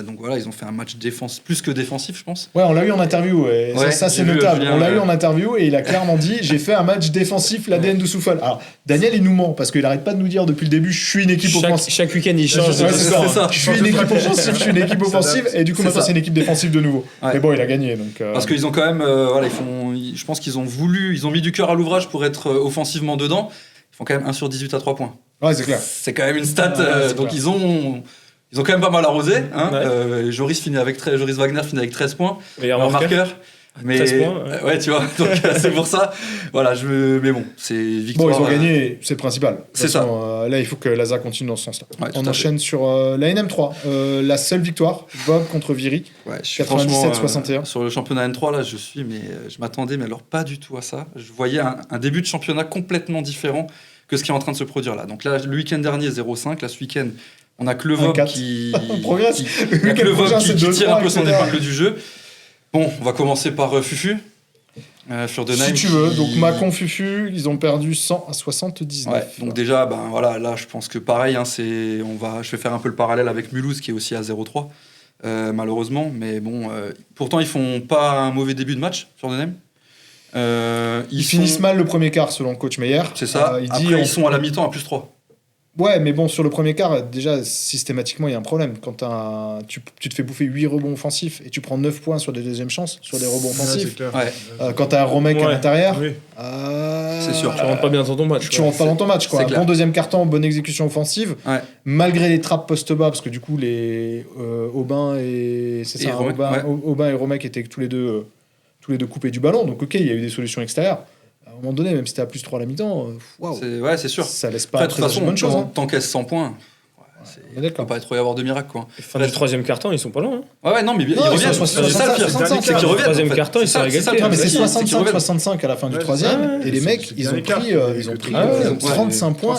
Donc voilà, ils ont fait un match plus que défensif, je pense. Ouais, on l'a eu en interview, et ça c'est notable. On l'a eu en interview et il a clairement dit j'ai fait un match défensif, l'ADN de Souffel. Alors, Daniel, il nous ment parce qu'il arrête pas de nous dire depuis le début je suis une équipe offensive. Chaque week-end, il change. C'est ça. Je suis une équipe offensive, je suis une équipe offensive, et du coup, maintenant c'est une équipe défensive de nouveau. Ouais. Mais bon, il a gagné. Donc, Parce qu'ils ont quand même. Je pense qu'ils ont mis du cœur à l'ouvrage pour être offensivement dedans. Ils font quand même 1 sur 18 à 3 points. Ouais, c'est clair. C'est quand même une stat. Donc ils ont quand même pas mal arrosé. Hein. Ouais. Joris Wagner finit avec 13 points. Meilleur marqueur. Mais 13 points, ouais, tu vois. Donc c'est pour ça. Voilà, mais bon, c'est victoire. Bon, ils ont gagné, c'est le principal. C'est ça. Là, il faut que l'Asa continue dans ce sens-là. Ouais, on enchaîne sur la NM3. La seule victoire, Bob contre Viry. Ouais, je suis 97-61. Sur le championnat N3, là, je m'attendais, mais alors pas du tout à ça. Je voyais un début de championnat complètement différent que ce qui est en train de se produire là. Donc là, le week-end dernier, 0-5. Là, ce week-end, on a que le VOB qui progresse. qui tire un peu son épingle du jeu. Bon, on va commencer par Fufu. Si tu veux. Donc Macon, Fufu, ils ont perdu 100-79. Ouais, donc déjà, là, je pense que pareil, hein, je vais faire un peu le parallèle avec Mulhouse qui est aussi à 0-3, malheureusement. Mais bon, pourtant, ils font pas un mauvais début de match sur Denham. Ils finissent mal le premier quart selon le coach Meyer. C'est ça. Après, ils sont à la mi-temps à +3. Ouais, mais bon, sur le premier quart, déjà, systématiquement, il y a un problème. Quand tu te fais bouffer 8 rebonds offensifs et tu prends 9 points sur des deuxièmes chances, sur des rebonds offensifs, quand tu as un Romec à l'intérieur, c'est sûr. Tu rentres pas bien dans ton match. Tu rentres pas dans ton match. Un bon deuxième quart-temps, bonne exécution offensive, malgré les trappes post-bas, parce que du coup, les Aubin et Romec étaient tous les deux coupés du ballon. Donc, ok, il y a eu des solutions extérieures. À un moment donné, même si t'es à +3 à la mi-temps, c'est sûr. Ça laisse pas. De toute façon, t'encaisses 100 points. Il ne peut pas trop y avoir de miracle, quoi. Fin du troisième quart-temps, ils sont pas loin. Hein. Ouais, non, mais ils reviennent. C'est ça le pire. C'est qu'ils reviennent. Troisième quart-temps, ils sont égalité. Mais c'est 65-65 à la fin du troisième. Et les mecs, ils ont pris 35 points.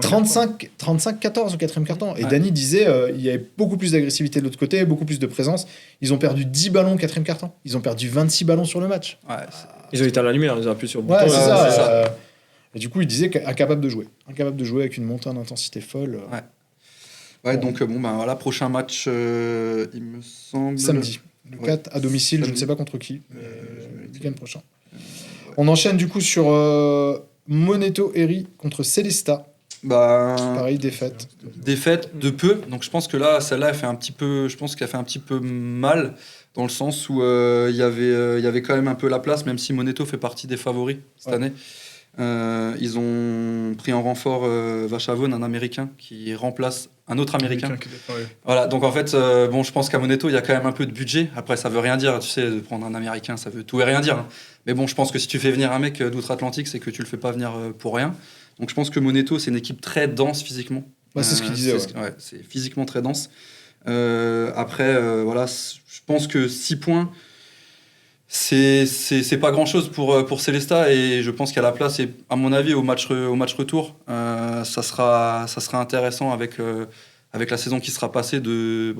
35-14 au quatrième quart-temps. Et Dany disait il y avait beaucoup plus d'agressivité de l'autre côté, beaucoup plus de présence. Ils ont perdu 10 ballons au quatrième quart-temps. Ils ont perdu 26 ballons sur le match. Ils ont éteint la lumière, ils ont appuyé sur le bouton. Ouais, c'est ça. Et du coup, il disait incapable de jouer. Incapable de jouer avec une montée en intensité folle. Ouais, donc voilà, prochain match, il me semble. Samedi, le 4 à domicile, je ne sais pas contre qui, mais le week-end prochain. On enchaîne du coup sur Moneto Eri contre Célesta. Pareil, défaite. Défaite de peu, donc je pense que là, celle-là, elle fait un petit peu, je pense qu'elle fait un petit peu mal, dans le sens où il y avait quand même un peu la place, même si Moneto fait partie des favoris cette année. Ils ont pris en renfort Vachavone, un Américain qui remplace un autre Américain. Voilà, donc en fait, je pense qu'à Moneto, il y a quand même un peu de budget. Après, ça veut rien dire, tu sais, de prendre un Américain, ça veut tout et rien dire. Hein. Mais bon, je pense que si tu fais venir un mec d'outre-Atlantique, c'est que tu le fais pas venir pour rien. Donc je pense que Moneto, c'est une équipe très dense physiquement. C'est ce qu'il disait. C'est physiquement très dense. Après, voilà, je pense que 6 points. C'est pas grand chose pour Célesta, et je pense qu'à la place, et à mon avis au match retour, ça sera intéressant avec la saison qui sera passée ils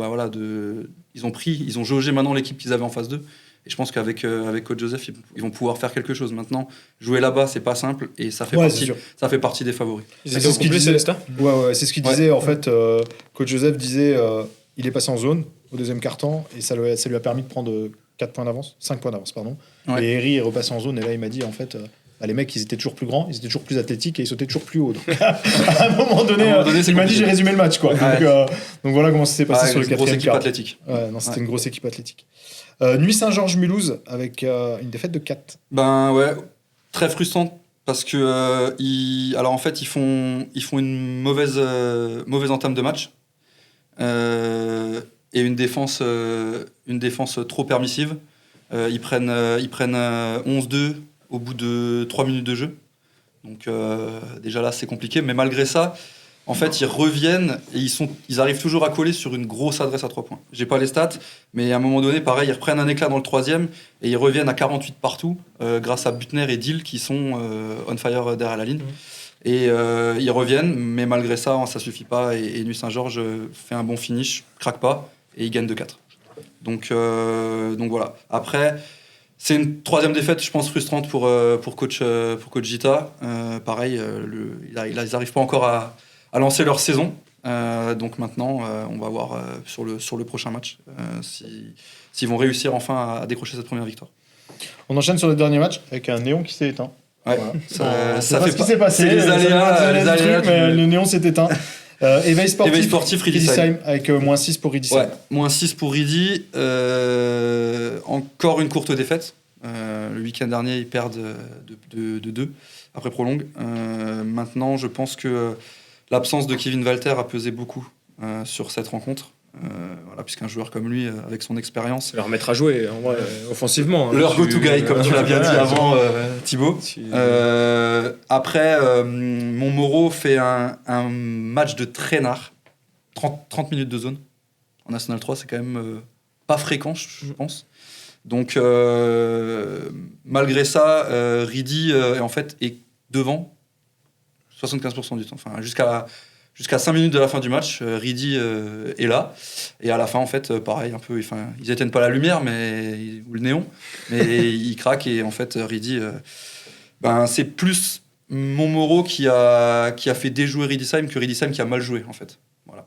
ont jaugé maintenant l'équipe qu'ils avaient en phase 2, et je pense qu'avec coach Joseph ils vont pouvoir faire quelque chose. Maintenant, jouer là-bas, c'est pas simple, et ça fait partie des favoris. C'est ce qu'il disait, Célesta. C'est ce qu'il disait en fait. Coach Joseph disait il est passé en zone au deuxième quart-temps, et ça lui a permis de prendre 5 points d'avance, pardon. Ouais. Et Eri est repassé en zone, et là il m'a dit en fait les mecs ils étaient toujours plus grands, ils étaient toujours plus athlétiques et ils sautaient toujours plus haut. Donc à un moment donné il m'a dit j'ai résumé le match quoi. Donc voilà comment ça s'est passé sur le quatrième quart. Athlétique. C'était une grosse équipe athlétique. Nuit Saint-Georges-Mulhouse avec une défaite de 4. Très frustrante parce que alors en fait ils font une mauvaise entame de match. Et une défense trop permissive. Ils prennent 11-2 au bout de 3 minutes de jeu. Donc déjà là, c'est compliqué. Mais malgré ça, en fait, ils reviennent et ils arrivent toujours à coller sur une grosse adresse à 3 points. J'ai pas les stats, mais à un moment donné, pareil, ils reprennent un éclat dans le 3e et ils reviennent à 48 partout grâce à Butner et Deal qui sont on fire derrière la ligne. Et ils reviennent, mais malgré ça, ça suffit pas. Et Nuit Saint-Georges fait un bon finish, craque pas et ils gagnent 2-4. Donc voilà. Après, c'est une 3e défaite, je pense, frustrante pour coach Gita. Pareil, ils n'arrivent pas encore à lancer leur saison. Donc maintenant, on va voir sur le prochain match s'ils vont réussir enfin à décrocher cette première victoire. On enchaîne sur le dernier match avec un néon qui s'est éteint. Ouais, ça fait fait ce qui s'est passé. C'est les aléas mais le néon s'est éteint. Éveil sportif Riedisheim avec -6 pour Riedisheim. Ouais, -6 pour Riedi. Encore une courte défaite. Le week-end dernier, ils perdent de 2 après prolongue. Maintenant, je pense que l'absence de Kevin Walter a pesé beaucoup sur cette rencontre. Voilà, puisqu'un joueur comme lui, avec son expérience... Leur mettre à jouer, en vrai, offensivement. Leur go-to guy, comme tu l'as bien dit avant, Thibaut. Après, Montmoreau fait un match de traînard. 30 minutes de zone. En National 3, c'est quand même pas fréquent, je pense. Donc, malgré ça, Riedi, en fait, est devant 75% du temps. Enfin, jusqu'à 5 minutes de la fin du match, Riedi est là. Et à la fin, en fait, pareil, un peu, ils éteignent pas la lumière ou le néon, mais ils craquent. Et en fait, Riedi, c'est plus Montmoreau qui a fait déjouer Riedisheim que Riedisheim qui a mal joué, en fait. Voilà.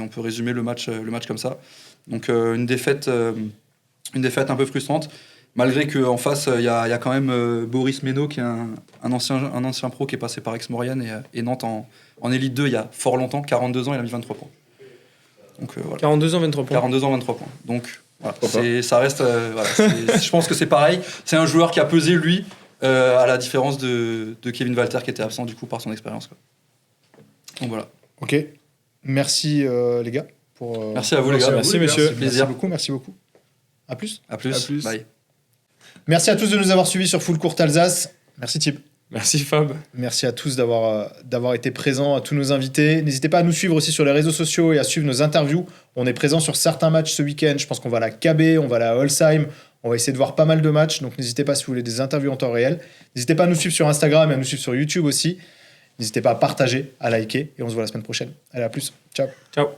On peut résumer le match comme ça. Donc, une défaite un peu frustrante. Malgré qu'en face, il y a quand même Boris Méno, qui est un ancien pro qui est passé par Aix-Maurienne et Nantes en Élite 2 il y a fort longtemps, 42 ans, il a mis 23 points. Donc, voilà. 42 ans, 23 points. 42 ans, 23 points. Donc, voilà, ça reste... je pense que c'est pareil. C'est un joueur qui a pesé, lui, à la différence de Kevin Walter, qui était absent, du coup, par son expérience. Donc, voilà. Ok. Merci, les gars. Merci à vous, les gars. Merci, messieurs. Plaisir. Merci beaucoup. À plus. À plus. Bye. Merci à tous de nous avoir suivis sur Full Court Alsace. Merci Thib. Merci Fab. Merci à tous d'avoir été présents, à tous nos invités. N'hésitez pas à nous suivre aussi sur les réseaux sociaux et à suivre nos interviews. On est présent sur certains matchs ce week-end. Je pense qu'on va à la KB, on va à la Holsheim. On va essayer de voir pas mal de matchs. Donc n'hésitez pas si vous voulez des interviews en temps réel. N'hésitez pas à nous suivre sur Instagram et à nous suivre sur YouTube aussi. N'hésitez pas à partager, à liker. Et on se voit la semaine prochaine. Allez, à plus. Ciao. Ciao.